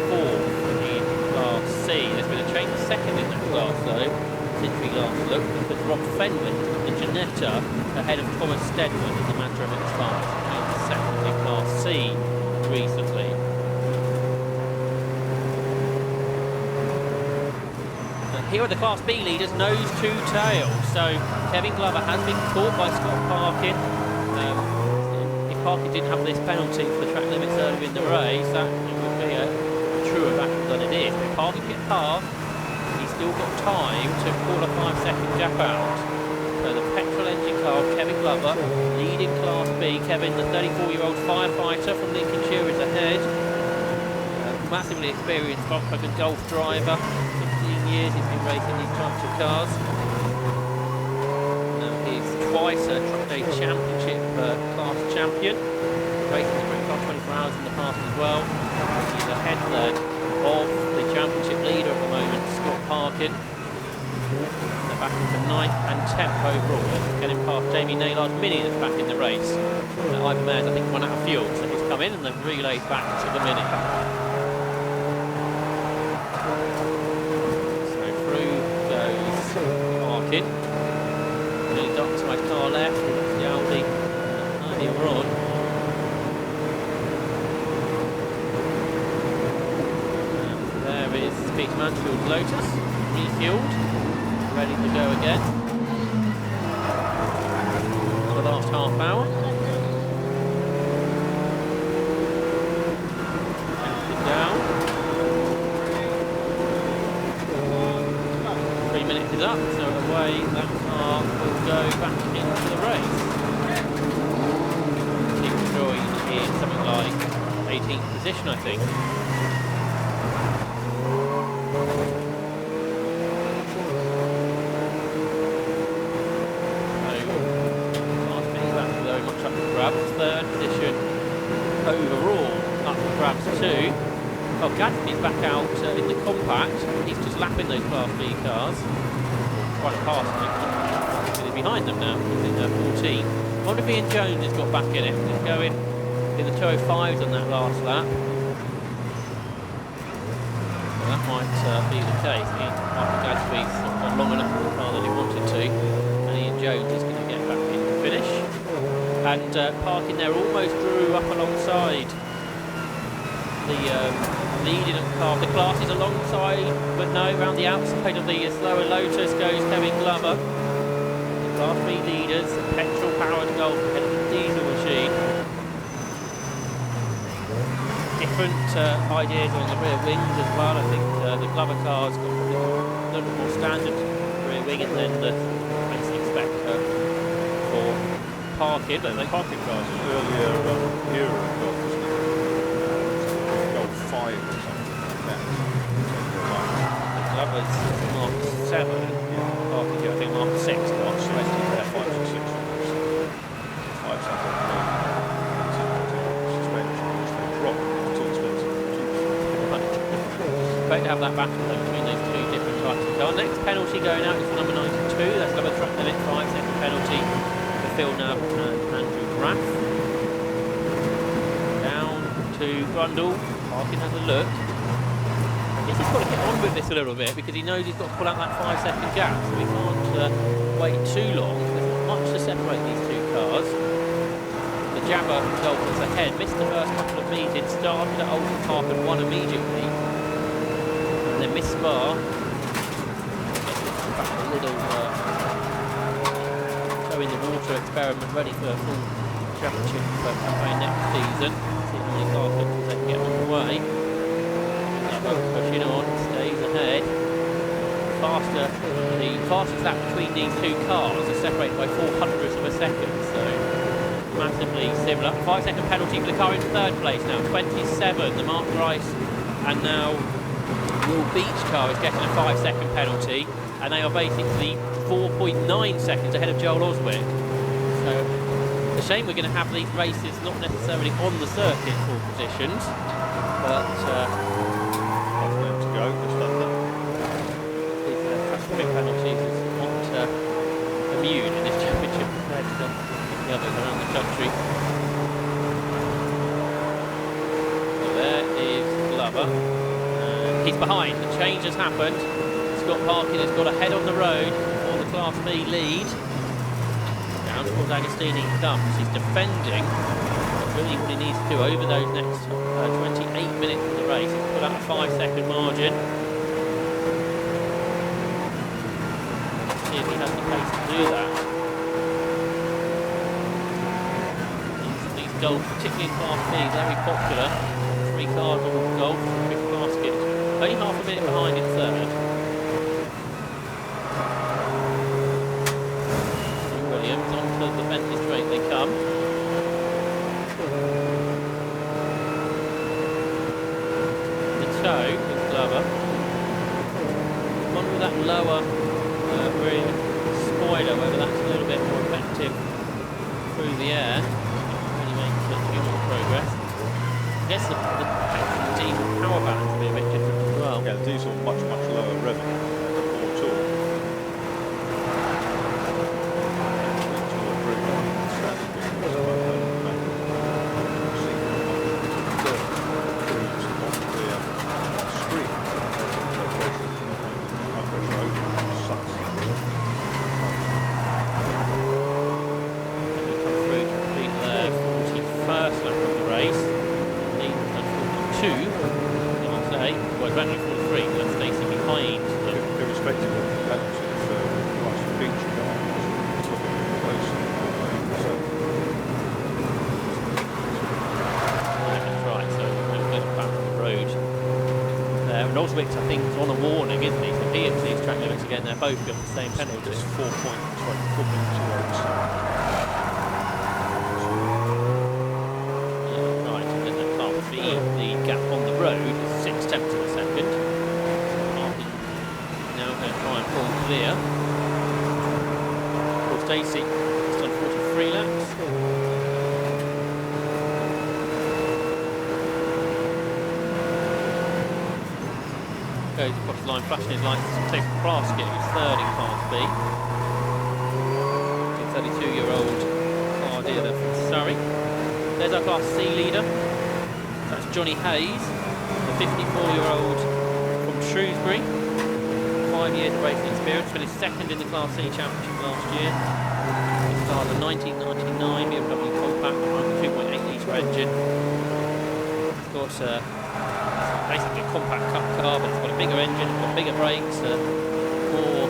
4th in Class C. There's been a change of second in that class though since we last looked, because Rob Fenwick, the Ginetta, ahead of Thomas Stedman in the matter of its class. Second in Class C recently. And here are the Class B leaders, nose to tail. So Kevin Glover has been caught by Scott Parkin. If Parkin didn't have this penalty for the track limits earlier in the race, that would be a truer battle than it is. If Parkin gets past, he's still got time to call a 5-second gap out. So the petrol engine car of Kevin Glover, leading Class B. Kevin, the 34-year-old firefighter from Lincolnshire, is ahead. Massively experienced Volkswagen Golf driver. 15 years he's been racing these types of cars. He's twice a Truck Day Championship class champion. Racing the Sprint Car 24 Hours in the past as well. He's ahead then of the championship leader at the moment, Scott Parkin. They're back into 9th and 10th overall. Getting past Jamie Naylor's Mini that's back in the race. Ivan Mayers, I think, run out of fuel, so he's come in and they've relayed back to the Mini. So through goes Parkin. The Darkside car left, the Audi earlier on. And there is Peter Mansfield's Lotus, refueled. Ready to go again for the last half hour. Down. 3 minutes is up, so away that car will go back into the race. Keep drawing in something like 18th position, I think. Third position overall, up for grabs too. Oh, Gadsby's back out in the compact. He's just lapping those Class B cars. Right past them. He's behind them now. He's in 14. I wonder if Ian Jones has got back in it. He's going in the 205s on that last lap. Well, that might be the case. Michael Gadsby's not long enough for the car that he wanted to. And Ian Jones is going to get back in to finish. And Parkin there almost drew up alongside the leading car of the classes alongside, but no, round the outside of the slower Lotus goes Kevin Glover. The Class B leaders, petrol-powered Golf ahead of the diesel machine. Different ideas on the rear wings as well. I think the Glover car's got a little more standard rear wing and then the basic spec for Parkin, but Parkin cars earlier era of Golf, wasn't it? Golf 5 or something like that. The Glover's Mark 7, Parkin, I think Mark 6, Mark 6 there. 5 or 6 of those. 5 something. Suspension, which they drop, it's too expensive. Great to have that battle though between those two different types of cars. Next penalty going out is for number 92. 2. That's got a track limit, 5-second penalty for Phil Nav and Andrew Graff. Down to Grundle. Parkin has a look. I guess he's got to get on with this a little bit because he knows he's got to pull out that 5-second gap, so we can't wait too long. There's not much to separate these two cars. The Jabba himself was ahead, missed the first couple of meetings, started at Oldham Park and won immediately. And then missed Spa. Back a little toe in the water experiment, ready for a full championship campaign next season. See how many cars they can get on the way. Pushing on, stays ahead. The fastest lap between these two cars are separated by 0.04 of a second, so massively similar. 5-second penalty for the car in third place now, 27. The Mark Grice and now Will Beach car is getting a 5-second penalty, and they are basically 4.9 seconds ahead of Joel Oswick. So it's a shame we're going to have these races not necessarily on the circuit for positions, but to go, just under. His traffic penalties is not immune in this championship compared to the others around the country. So there is Glover. He's behind. The change has happened. Scott Parkin has got ahead on the road for the Class B lead. Down towards Agostini he comes. He's defending. Really what he needs to do over those next 28 minutes of the race is put out a 5-second margin. See if he has the pace to do that. These Golf, particularly in Class B, very popular. 3 cars on Golf, 5th basket. Only half a minute behind in third. Williams onto the Bentley straight they come. With Glover. One with that lower rear spoiler, whether that's a little bit more effective through the air. Really makes a few more progress. I guess the diesel power balance will be a bit different as well. Yeah, the diesel much lower revving than the 4-tool. I think is on a warning, isn't he? So PMC's track limits again, they're both got the same penalty. Just 4.28. Right, and then the Class B, the gap on the road is 0.6 of a second. Now going to try and pull clear. Paul Stacey has done 43 laps. Goes across the line, flashing his lights, takes Praskett, who's third in Class B. The 32-year-old car dealer from Surrey. There's our Class C leader. That's Johnny Hayes, the 54-year-old from Shrewsbury. 5 years of racing experience, finished second in the Class C Championship last year. His car is a 1999 BMW Compact, with a 2.8 litre engine. It's got basically a compact cup car, but it's got a bigger engine, it's got bigger brakes, more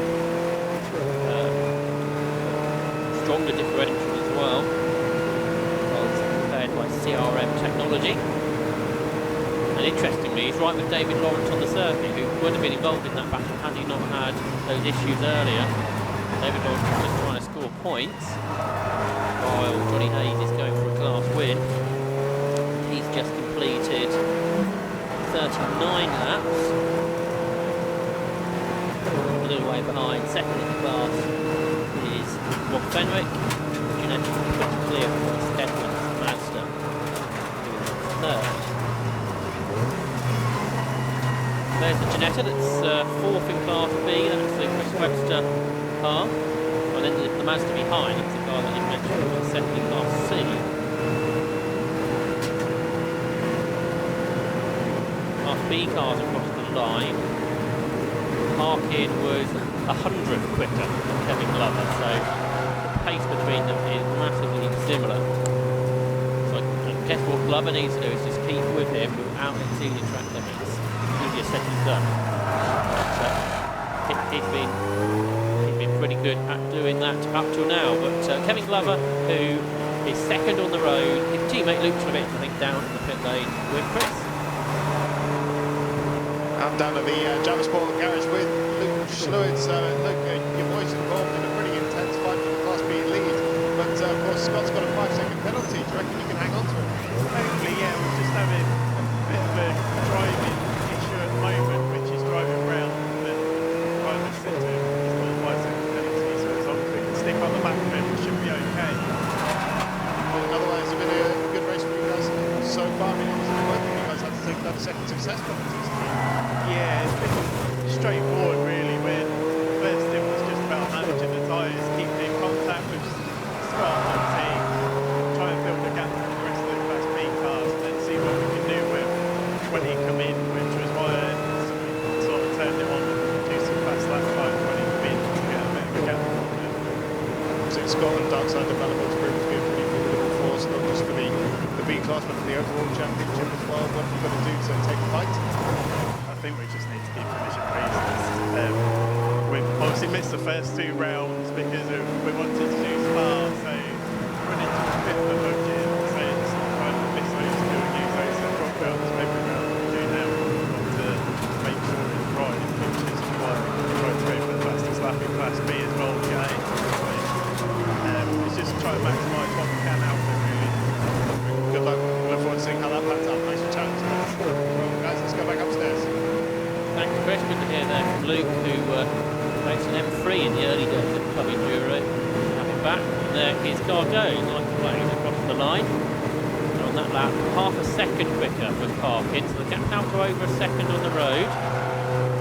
stronger differential as well. It's prepared by CRM technology. And interestingly, he's right with David Lawrence on the circuit, who would have been involved in that battle had he not had those issues earlier. David Lawrence is just trying to score points, while Johnny Hayes is going for a class win. He's just completed 39 laps, a little way behind. Second in the class is Rob Fenwick. Jeanette got clear from Edmonds Mazda, who is third. There's the Ginetta that's fourth in Class B. That's the Chris Webster car. And then the Mazda behind, it's the car that you mentioned, was second in Class C. Class B cars across the line. Parkin was 100 quicker than Kevin Glover, so the pace between them is massively similar. So I guess what Glover needs to do is just keep with him without exceeding track limits. Easier said than done. But he's been pretty good at doing that up till now. But Kevin Glover, who is second on the road, his teammate Luke Schlemitz, I think, down in the pit lane with Chris. I'm down at the Motorsport garage with Luke Schlemitz. Luke, your boys involved in a pretty intense fight for the Class B lead, but of course Scott's got a 5-second penalty. Do you reckon you can hang on to it? Hopefully, yeah. We're just having a bit of a driving issue at the moment, which is driving around the driver's center. He's got a 5-second penalty, so as long as we can stick on the back of him, we should be okay. Otherwise, it's been a good race for you guys so far. I mean, obviously, both of you guys had to take another second success penalties. Yeah, it's been straightforward really. When first it was just about managing the tyres, keeping in contact with Scott and the team, try and build a gap to the rest of the Class B cars, and then see what we can do when he come in, which was why I sort of turned it on and do some fast lap time when he come in to get a bit of a gap. So Scott and Darkside developments proved to be a pretty formidable force, not just for the B class, but for the overall championship as well. What have you got to do to take the fight? I think we just need to keep finishing races. We obviously missed the first 2 rounds because we wanted to do Spa, so running to the 5th of budget, so it's trying to miss those 2 and use those as drop rounds every round we do now. We've got to make sure it's right, which is why we try to go for the fastest lap in Class B as well. It's just trying to maximise what we can out of it, really. Good luck. Look forward to seeing how that pans out. Nice to chat. Well, guys, let's go back upstairs. Thanks, Chris. Good to hear there from Luke, who raced an M3 in the early days of Club Enduro. Have him back, and there his car goes, like a plane, across the line. And on that lap, half a second quicker with Parkin, so the gap now to over a second on the road.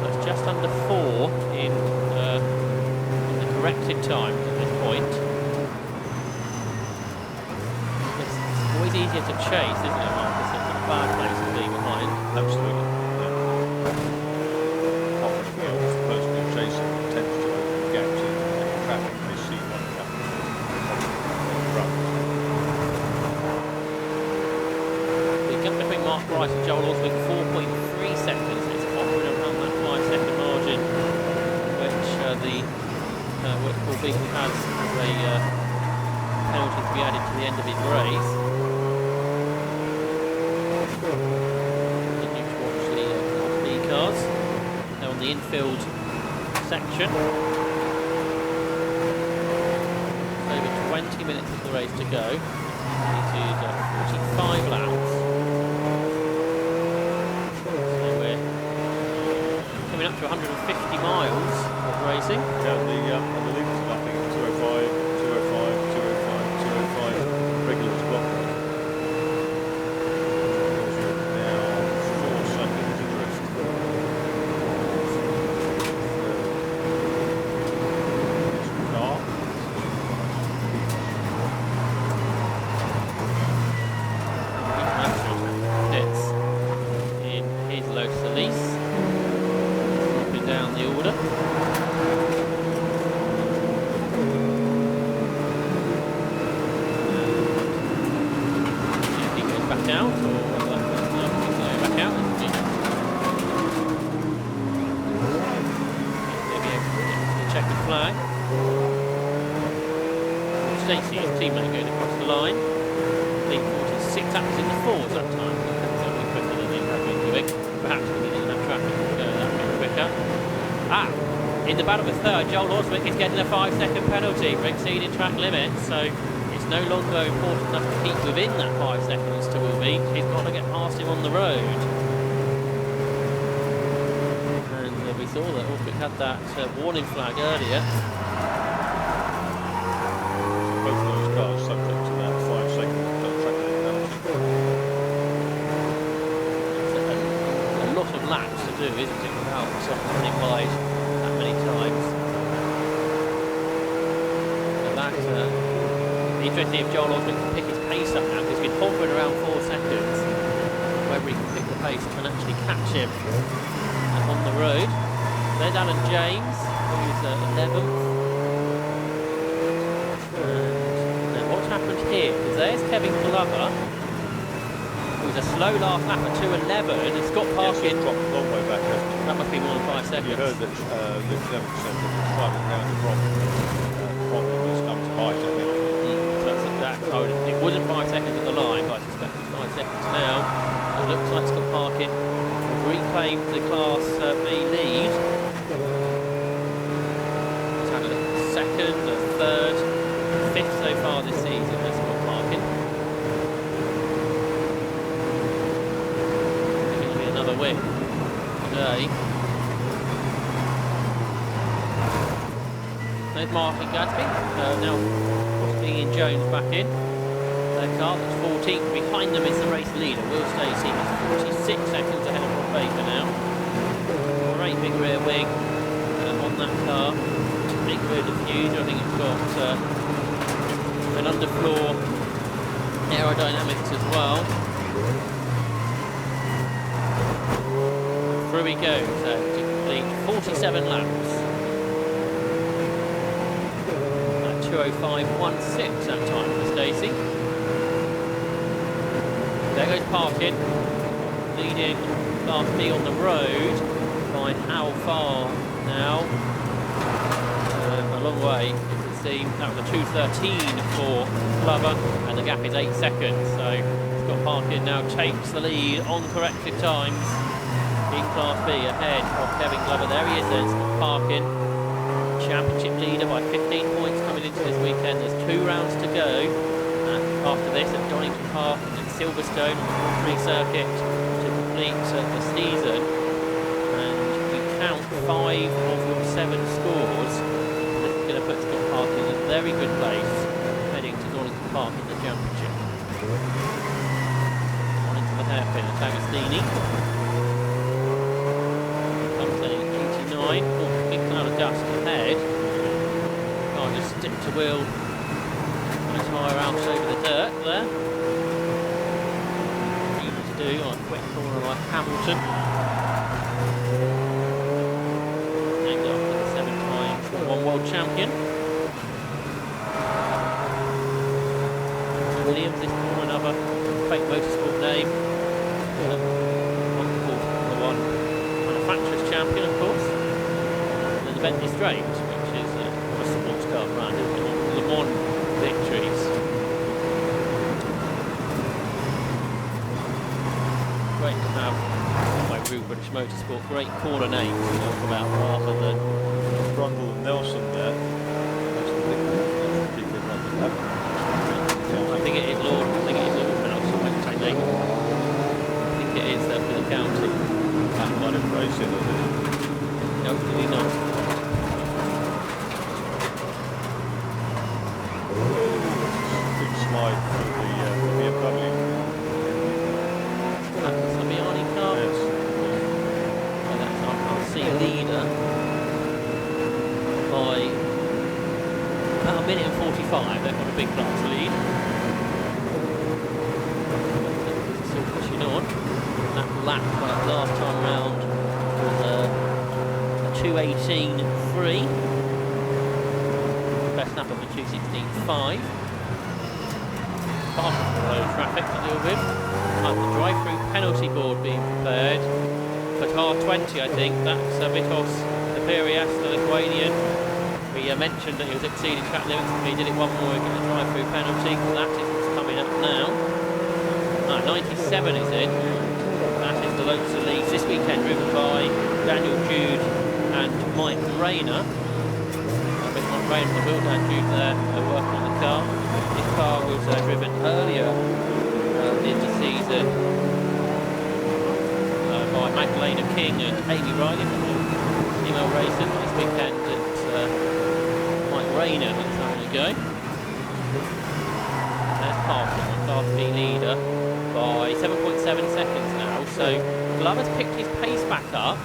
That's just under 4 in the corrected time at this point. It's always easier to chase, isn't it, Marcus? It's a bad place to be behind. Absolutely. Personal chasing tends to open gaps in traffic. They see one coming on the front. The gap between Mark Price and Joel Oswald, 4.3 seconds. It's hovering around that 5-second margin, which will be has a penalty to be added to the end of his race. Continue to watch the Class B cars. Now on the infield section. Over 20 minutes of the race to go. Completed 45 laps. So we're coming up to 150 miles of racing. Yeah, the leaders mapping 205, 205, 205, 205, regular as well. Now 4 seconds adrift. Car. Pits in his Lotus Elise. Dropping down the order. He goes back out, or whether that no, he's going back out. Maybe a checkered flag. Stacey, his teammate, going across the line. Lead 46 laps in the 4s that time. That was quicker than he had been doing. Perhaps because he didn't have traffic to go that bit quicker. In the battle for third, Joel Oswick is getting a 5-second penalty for exceeding track limits, so it's no longer important enough to keep within that 5 seconds to Will Beach. He's got to get past him on the road. And we saw that Oswick had that warning flag earlier. Both of those cars subject to that 5-second track limit penalty. It's a lot of laps to do, isn't it, without running wide that many times. Interesting if Joel Osment can pick his pace up now, because he's been hovering around 4 seconds. Whether he can pick the pace and actually catch him on the road. There's Alan James, who's 11th. Now what's happened here? Because there's Kevin Glover, who's a slow last lap at 2:11, and Scott Parkin dropped a long way back, hasn't he? That must be more than 5 seconds. You heard that Luke Clement said that the driving around the problem has come to bite, I think. It wasn't 5 seconds at the line, but I suspect it's 5 seconds now. It looks like Scott Parkin reclaimed the Class B lead. He's had a second, a third, fifth so far this season for Scott Parkin. Going to be another win today. There's Martin Gadsby, now Ian Jones back in. Their car that's 14th. Behind them is the race leader, Will Stacey. He's 46 seconds ahead of Rob Baker now. Great big rear wing on that car. Big rear diffuser. I think it's got an underfloor aerodynamics as well. Through he goes to complete 47 laps. 2:05.16 that time for Stacey. There goes Parkin, leading Class B on the road by how far now? A long way. You can see that was a 2:13 for Glover, and the gap is 8 seconds. So Scott Parkin now takes the lead on corrected times in Class B ahead of Kevin Glover. There he is then, Scott Parkin. Championship leader by 15 points coming into this weekend. There's 2 rounds to go after this at Donington Park and Silverstone on the Grand Prix circuit to complete the season. And you count 5 of your 7 scores. This is going to put Scott Parkin in a very good place heading to Donington Park in the championship. On into the hairpin at Agostini. Comes in 89. Oh, big cloud of dust ahead. Can't just stick to wheel and tyre out over the dirt there. Easy to do on a quick corner like Hamilton. Named after the 7-time one world champion. Williams is for another fake motorsport name. Formula 1 manufacturers champion, of course. And then the Bentley Straight, which is a sports car brand of Le Mans victories. Great to have, by Root British Motorsport, great corner names to talk about rather than Brundle and Nelson there. I think it is Lord. I think it is Lord Nelson. I think it is for the county. That might have raced it, No, really not. big slide through the BMW. That's the Miani car. Yes. Well, that's our RC leader by about 1 minute and 45. They've got a big class lead. Still pushing on. That lap last time round was a 2:18.3. Best lap of a 2:16.5. Fast road traffic to deal with. The drive-through penalty board being prepared for car 20, I think. That's Vitos Tiberias, the Lithuanian. We mentioned that he was exceeding track limits, and he did it one more again, a drive-through penalty. That is what's coming up now. 97 is in. That is the Lotus Elise this weekend, driven by Daniel Jude and Mike Rayner. Mike Rayner, the Will Dan Jude there, working on the car. This car was driven earlier in the season by Magdalena King and Amy Riley, female racers. This weekend it's Mike Rayner who's having a go. There's Parkin, the Class B leader, by 7.7 seconds now. So Glover's picked his pace back up,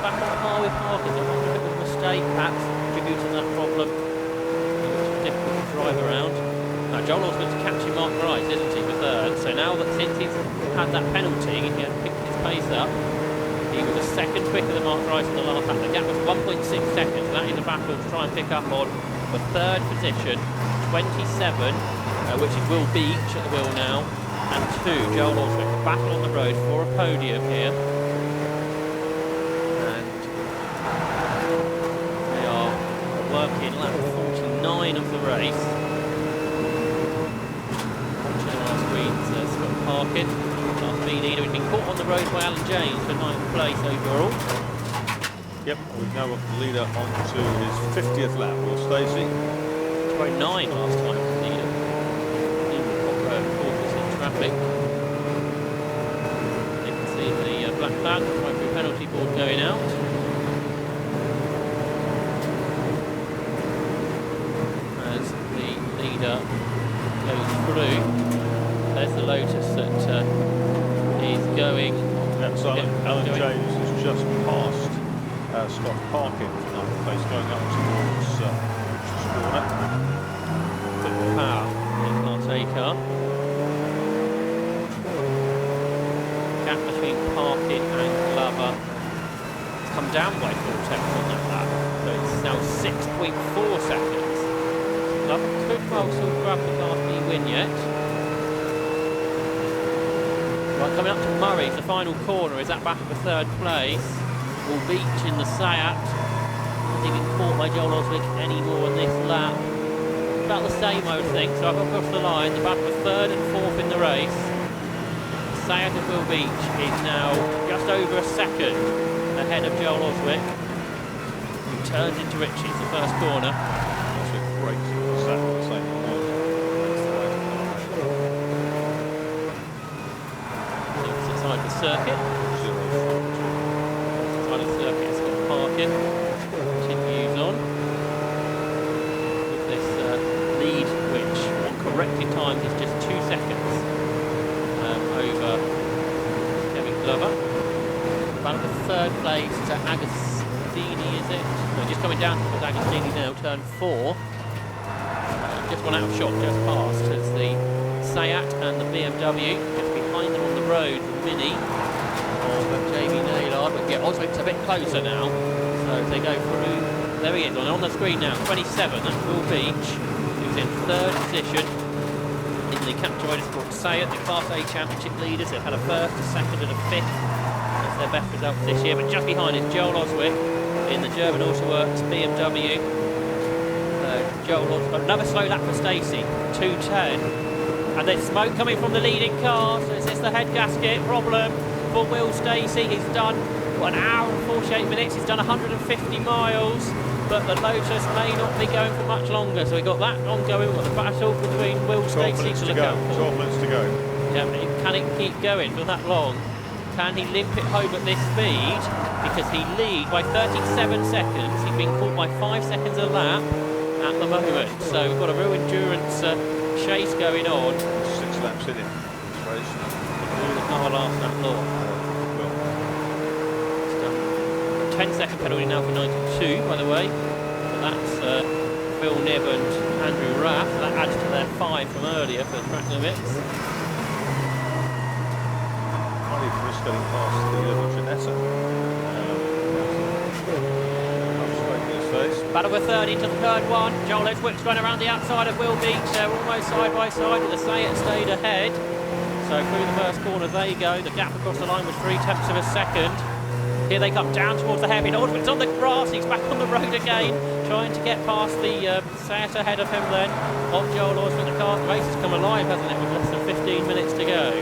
back on par with Parkin. So I wonder if it was a mistake, perhaps attributing that problem. It was difficult to drive around. Joel Osborne's catching Mark Rice, isn't he, for third? So now that since he's had that penalty, he had picked his pace up. He was a second quicker than Mark Rice in the last lap. The gap was 1.6 seconds. That is a battle to try and pick up on for third position. 27, which is Will Beach at the wheel now, and 2, Joel Osborne. A battle on the road for a podium here. And they are working lap 49 of the race. Last week's Scott Parkin, Class B leader. He's been caught on the road by Alan James for 9th place overall. Yep, we've now got the leader on to his 50th lap. Will Stacey. 9 last time for the leader. He was in traffic. You can see the black flag, the penalty board going out. As the leader goes through. There's the Lotus that is going. That's Alan James has just passed Scott Parkin for 9th place, going up towards Richard's corner. Good power in Class A car. Gap between Parkin and Glover has come down by 4 seconds on that lap. So it's now 6.4 seconds. Glover could well still grab the Class B win yet. Right, coming up to Murray's, the final corner is that battle for third place. Will Beach in the Seat. Hasn't been caught by Joel Oswick anymore on this lap. About the same, I would think. So up across the line, the battle for third and fourth in the race. Seat of Will Beach is now just over a second ahead of Joel Oswick, who turns into Richie's the first corner. Oswick brakes exactly the same line. Inside the circuit. Inside the circuit, Scott Parkin continues on with this lead, which on corrected times is just 2 seconds over Kevin Glover. About the third place to Agostini, is it? No, just coming down towards Agostini now, turn 4. Just one out of shot, just passed as the Seat and the BMW. Just behind them on the road, the Mini of JB Naylard. But yeah, Oswick's a bit closer now. So as they go through, there he is on the screen now, 27. That's Will Beach, who's in third position in the Capture Motorsport Seat, the Class A Championship leaders. They've had a first, a second, and a fifth. That's their best results this year. But just behind is Joel Oswick in the German Autoworks BMW. Joel Oswick, another slow lap for Stacey, 2:10. And there's smoke coming from the leading car, so is this the head gasket problem for Will Stacey? He's done 1 hour and 48 minutes, he's done 150 miles, but the Lotus may not be going for much longer. So we've got that ongoing, we've got the battle between Will Stacey to look out for. 12 minutes to go. Yeah, but can it keep going for that long? Can he limp it home at this speed? Because he leads by 37 seconds, he's been caught by 5 seconds a lap at the moment. So we've got a real endurance chase going on. 6 laps in it. This race. Will the car last that long? It's done. 10-second penalty now for 92, by the way. But that's Phil Nibb and Andrew Raff. That adds to their 5 from earlier for the track limits. Might even risk getting past the little Janetta. Battle for third into the third one. Joel Oswick's going around the outside of Will Beach. They're almost side by side, with the Seat stayed ahead. So through the first corner they go. The gap across the line was 0.3 of a second. Here they come down towards the hairpin. Oswick's on the grass. He's back on the road again, trying to get past the Seat ahead of him then. Of Joel Oswick, the car race has come alive, hasn't it? With less than 15 minutes to go.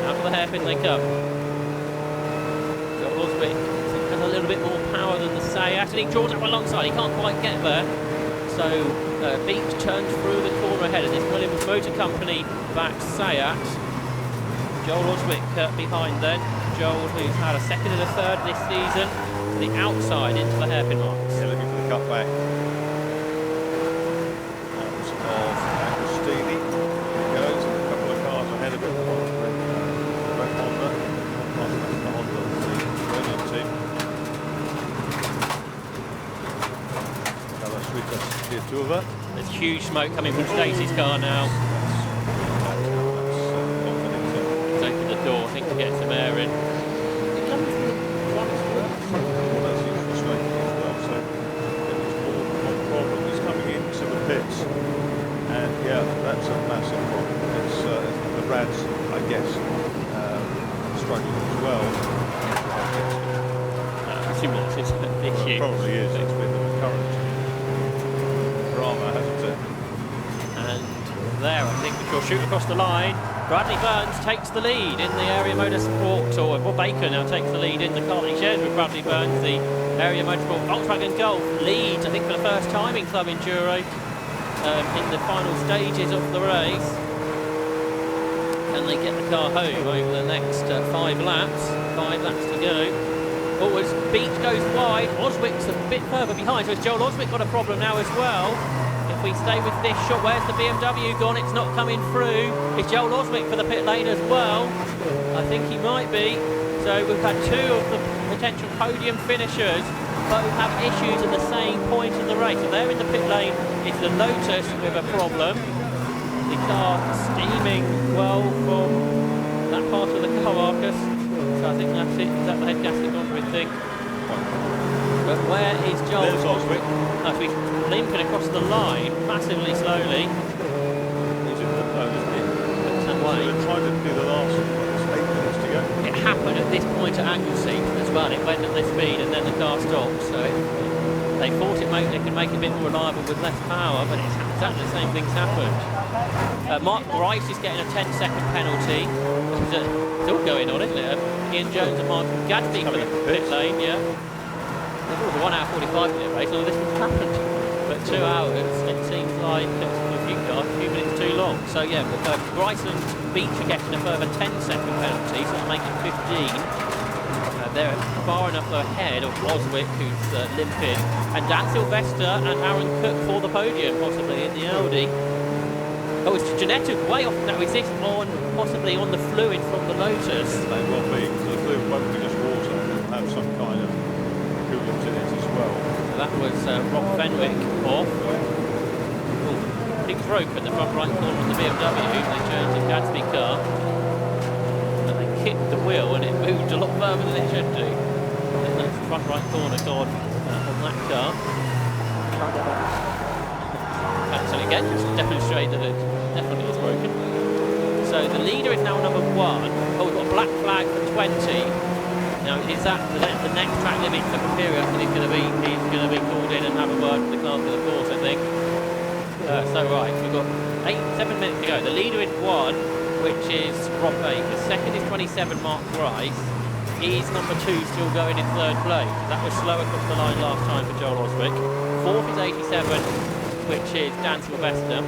Out of the hairpin they come. Joel Oswick has a little bit more power than the Seat, and he draws up alongside. He can't quite get there. So Beach turns through the corner ahead of this Williams Motor Company back Seat. Joel Oswick behind then. Joel, who's had a second and a third this season, to the outside into the hairpin marks. Yeah, looking for the cutback. Out of Agostini. He goes, and a couple of cars ahead of him. The red Honda. The Honda, the Renault team. Did Two of her. There's huge smoke coming from Stacey's car now. He's opened the door, I think, to get some air in. Well, that seems frustrating as well. So more problem is coming into the pits, and yeah, that's a massive problem. It's the Rads, I guess, struggling as well. I assume that's his issue. Probably is. It's with the current drama, hasn't it? And there, I think we shall shoot across the line. Bradley Burns takes the lead in the Area Motorsport, or Bob Baker now takes the lead in the car he shares with Bradley Burns. The Area Motorsport Volkswagen Golf leads, I think, for the first time in Club Enduro in the final stages of the race. And they get the car home over the next 5 laps. 5 laps to go. Oh, as Beach goes wide, Oswick's a bit further behind, so has Joel Oswick got a problem now as well? If we stay with this shot, where's the BMW gone? It's not coming through. Is Joel Oswick for the pit lane as well? I think he might be. So we've had 2 of the potential podium finishers both have issues at the same point in the race. So there in the pit lane is the Lotus with a problem. The car steaming well from that part of the car, Marcus. So I think that's it. Is that the head gasket on, we think? But where is Joel? There's Oswick. As we limping across the line massively slowly. He's in the pole, isn't he? Looks that way. They're trying to do the last 8 minutes to go. It happened at this point at Anglesey as well. It went at this speed and then the car stopped. So they thought they could make it a bit more reliable with less power, but it's exactly the same thing's happened. Mark Bryce is getting a 10-second penalty. It's all going on, isn't it? Ian Jones and Mark Gadsby for the pit lane, yeah. It was a 1 hour 45 minute race, although this has happened. But 2 hours, it seems like it's a few minutes too long. So yeah, Bryce and Beach are getting a further 10-second penalty, so that'll make it 15. They're far enough ahead of Oswick, who's limping, and Dan Sylvester and Aaron Cook for the podium, possibly in the Audi. Oh, it's Janetta way off now. Is this on, possibly on the fluid from the Lotus? They will be, because the fluid won't be just water. It'll have some kind of coolant in it as well. So that was Rob Fenwick off. Oh, big rope at the front right corner of the BMW. They changed the Gadsby car. And they kicked the wheel and it moved a lot further than it should do. And that's the front right corner gone on that car. So again, just to demonstrate that it definitely is broken. So the leader is now number 1. Oh, we've got a black flag for 20. Now is that the next track limit for Imperial? He's going to be called in and have a word with the class of the course, I think. So right, we've got 7 minutes to go. The leader is 1, which is Rob Baker. Second is 27, Mark Bryce. Is number 2 still going in 3rd place? That was slow across the line last time for Joel Oswick. 4th is 87, which is Dan Sylvester.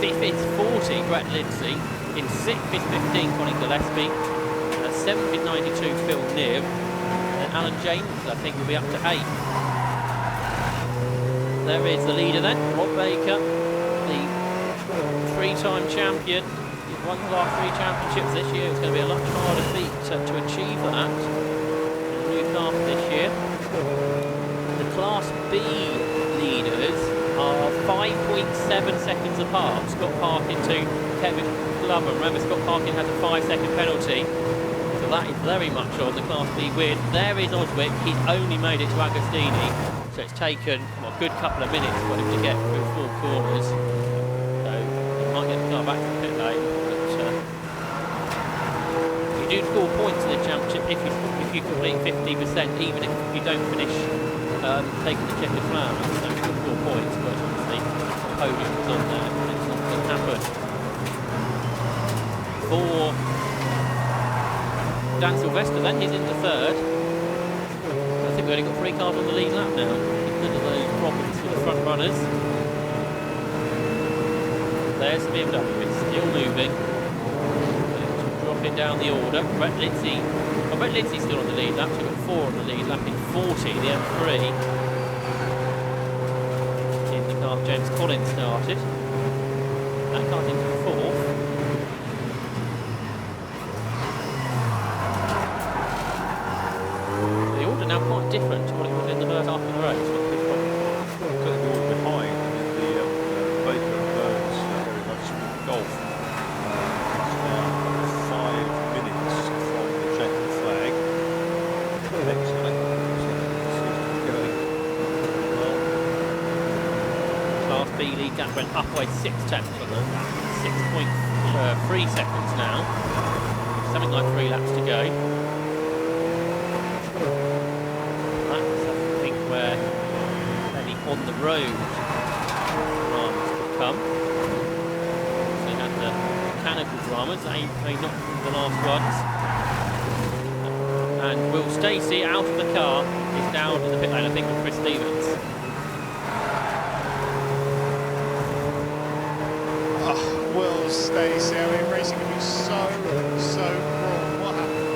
5th is 40, Brett Lindsay. In 6th is 15, Connie Gillespie. 7th is 92, Phil Niv. And Alan James, I think, will be up to 8th. There is the leader then, Rob Baker, the 3-time champion. He's won the last 3 championships this year. It's going to be a much harder feat to achieve that in the new car this year. The Class B leaders are 5.7 seconds apart. Scott Parkin to Kevin Glover. Remember, Scott Parkin has a 5-second penalty, so that is very much on the Class B win. There is Oswick. He's only made it to Agostini, so it's taken a good couple of minutes for him to get through 4 corners. So he might get the car back to the pit lane, but you do score points in the championship if you complete 50%, even if you don't finish taking the checkered flag. So you can score points, but obviously the podium was on there, and it's not going to happen. For Dan Sylvester then, he's into 3rd. I think we've only got 3 cars on the lead lap now, because of those problems for the front runners. There's the BMW, it's still moving. Dropping down the order. Brett Lindsay's still on the lead lap, so we've got 4 on the lead lap in 40, the M3. In the car James Collins started. That car's into 4th. The order now quite different to what it was in the first half of the race. Took the order behind went up by 6 tenths on that. 6.3 seconds now. Something like 3 laps to go. That's, I think, where any on the road dramas could come. So you had the mechanical dramas, they not the last ones. And Will Stacey out of the car is down in the pit lane, I think, with Chris Stevens. Will Stacey, I mean, racing can be so cruel. What happened?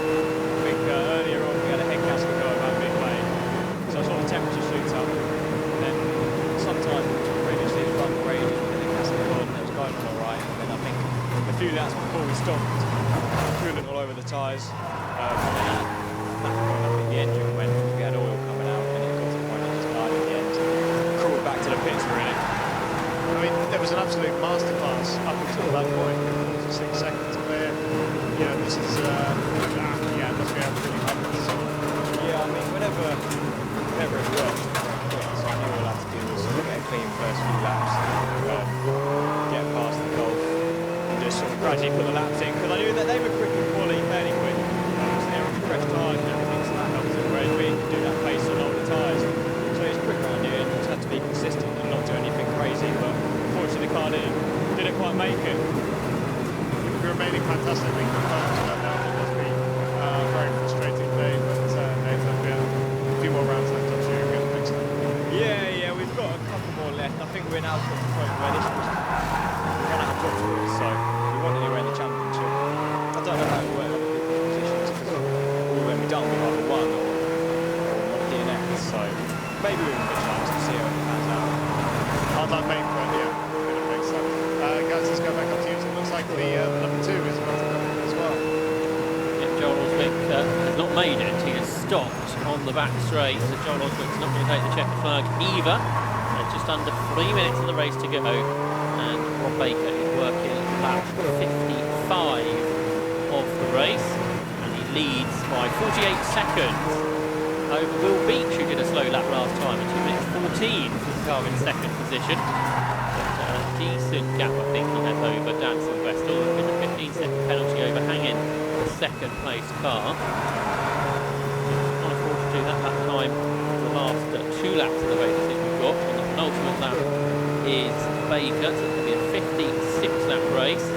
I think earlier on we had a head gasket go about mid-lane, so I saw the temperature shoot up, and then sometime previously it was upgraded with the head gasket on, and it was going on alright, and then I think a few laps before we stopped, coolant all over the tyres, the engine went, we had oil coming out, and it got to the point it just died at the end, crawled back to the pits really. I mean, there was an absolute masterclass up until that point. 6 seconds clear. You know, this is, yeah, it must be absolutely hundreds. Yeah, I mean, whenever it works, so I knew all I had to do was sort of get a clean first few laps, get past the Golf, and just sort of gradually put the laps in, because I knew that they were quick and quality fairly quick. So they were fresh tyres and everything, so that helps it, whereas we do that pace on older tyres. So it's quick around here, and just had to be consistent and not do anything crazy, but unfortunately the car didn't quite make it. You're remaining fantastically confirmed right now. It must be a very frustrating day, but Nathan, we have a few more rounds left. I'm sure you'll get fixed. Yeah, we've got a couple more left. I think we're now at the point where this was we're going to have drop scores, so we want anywhere in the championship. I don't know how it works with the positions, because all when we're done with either one or DNX, so maybe we've got a chance to see how it pans out. Hard luck, mate, but yeah, we're going to fix that. Guys, let's go back up to you. So it looks like the number 2 is about to come in as well. Yeah, Joel Oswick has not made it. He has stopped on the back straight, so Joel Oswick's not going to take the checkered flag either. Just under 3 minutes of the race to go, and Rob Baker is working lap 55 of the race, and he leads by 48 seconds over Will Beach, who did a slow lap last time, at 2 minutes 14 for the car in second position. But a decent gap, I think, he has over Dan Sylvester, with a 15-second penalty overhanging the second place car. Can't afford to do that time for the last 2 laps of the race. I think we've got on the penultimate lap is Baker, so it's going to be a 56-lap race.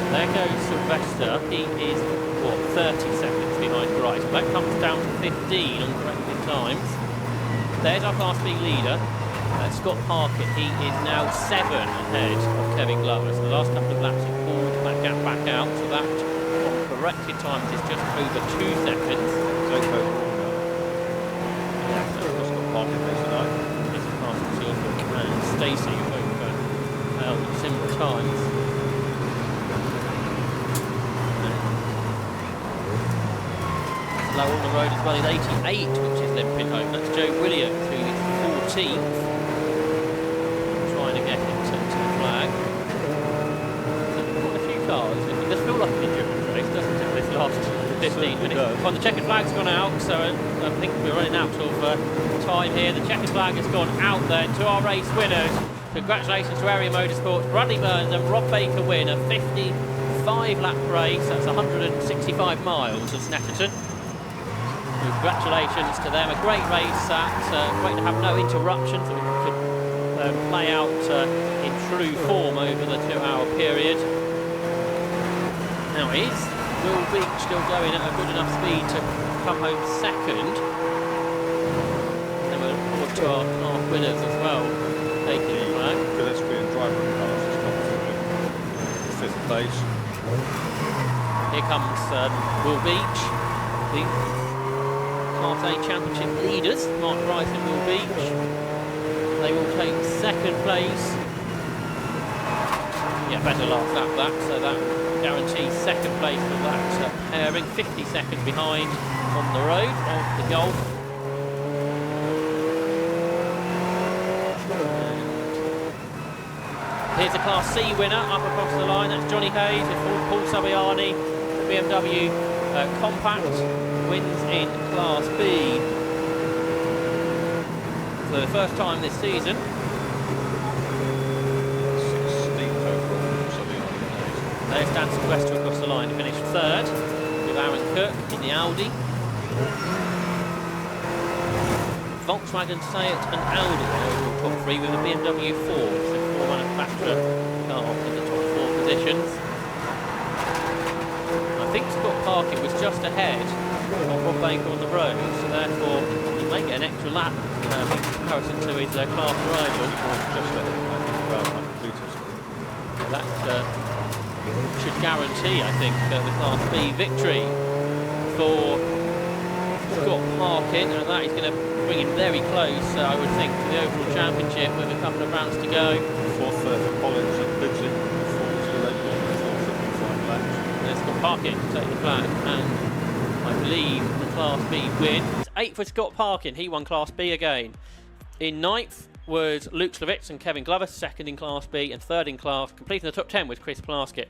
There goes Sylvester. He is, 30 seconds behind Bryce. That comes down to 15 on corrected times. There's our Class B leader, Scott Parkin. He is now 7 ahead of Kevin Glover. So the last couple of laps have pulled that gap back out. So that, on corrected times, is just over 2 seconds. So Scott Parkin there tonight. It's Carson Silver and Stacey, who both held at similar times. Low on the road as well is 88, which is limping home. That's Joe Williams, who is 14th. Trying to get into the flag. So quite a few cars. It does feel like an endurance race, doesn't it, this last 15 minutes? Well, the checkered flag's gone out, so I think we're running out of time here. The checkered flag has gone out then to our race winners. Congratulations to Area Motorsport. Bradley Burns and Rob Baker win a 55-lap race. That's 165 miles of Snetterton. Congratulations to them. A great race. Great to have no interruptions. We could play out in true form over the 2-hour period. Now, is Will Beach still going at a good enough speed to come home second? Then we'll look forward to our class winners as well, taking the flag. Pedestrian driver cars has come to 5th place. Here comes Will Beach, the Class A Championship leaders, Mark Bryce and Will Beach. They will take second place. Yeah, better last lap that, so that guarantees second place for that pairing. 50 seconds behind on the road of the Golf. And here's a Class C winner up across the line. That's Johnny Hayes with Paul Saviani, the BMW Compact. Wins in Class B for the first time this season. There's Dan Sequester across the line, who finished third with Aaron Cook in the Audi. Volkswagen, Seat and Audi overall top three, with a BMW 4, so four manufacturer cars in the top four positions. I think Scott Parkin was just ahead of Rob Baker on the road, so therefore he may get an extra lap in comparison to his class rival. Just let him about 100 litres. That should guarantee, I think, the Class B victory for Scott Parkin, and that is going to bring him very close, I would think, to the overall championship with a couple of rounds to go. Fourth for Collins and Bidsley. Fourth to late one, fourth at the 5 laps. There's Scott Parkin to take the flag, and I believe the Class B win. It's 8 for Scott Parkin, he won Class B again. In 9th was Luke Slavitz and Kevin Glover, second in Class B and third in class. Completing the top 10 was Chris Plaskett.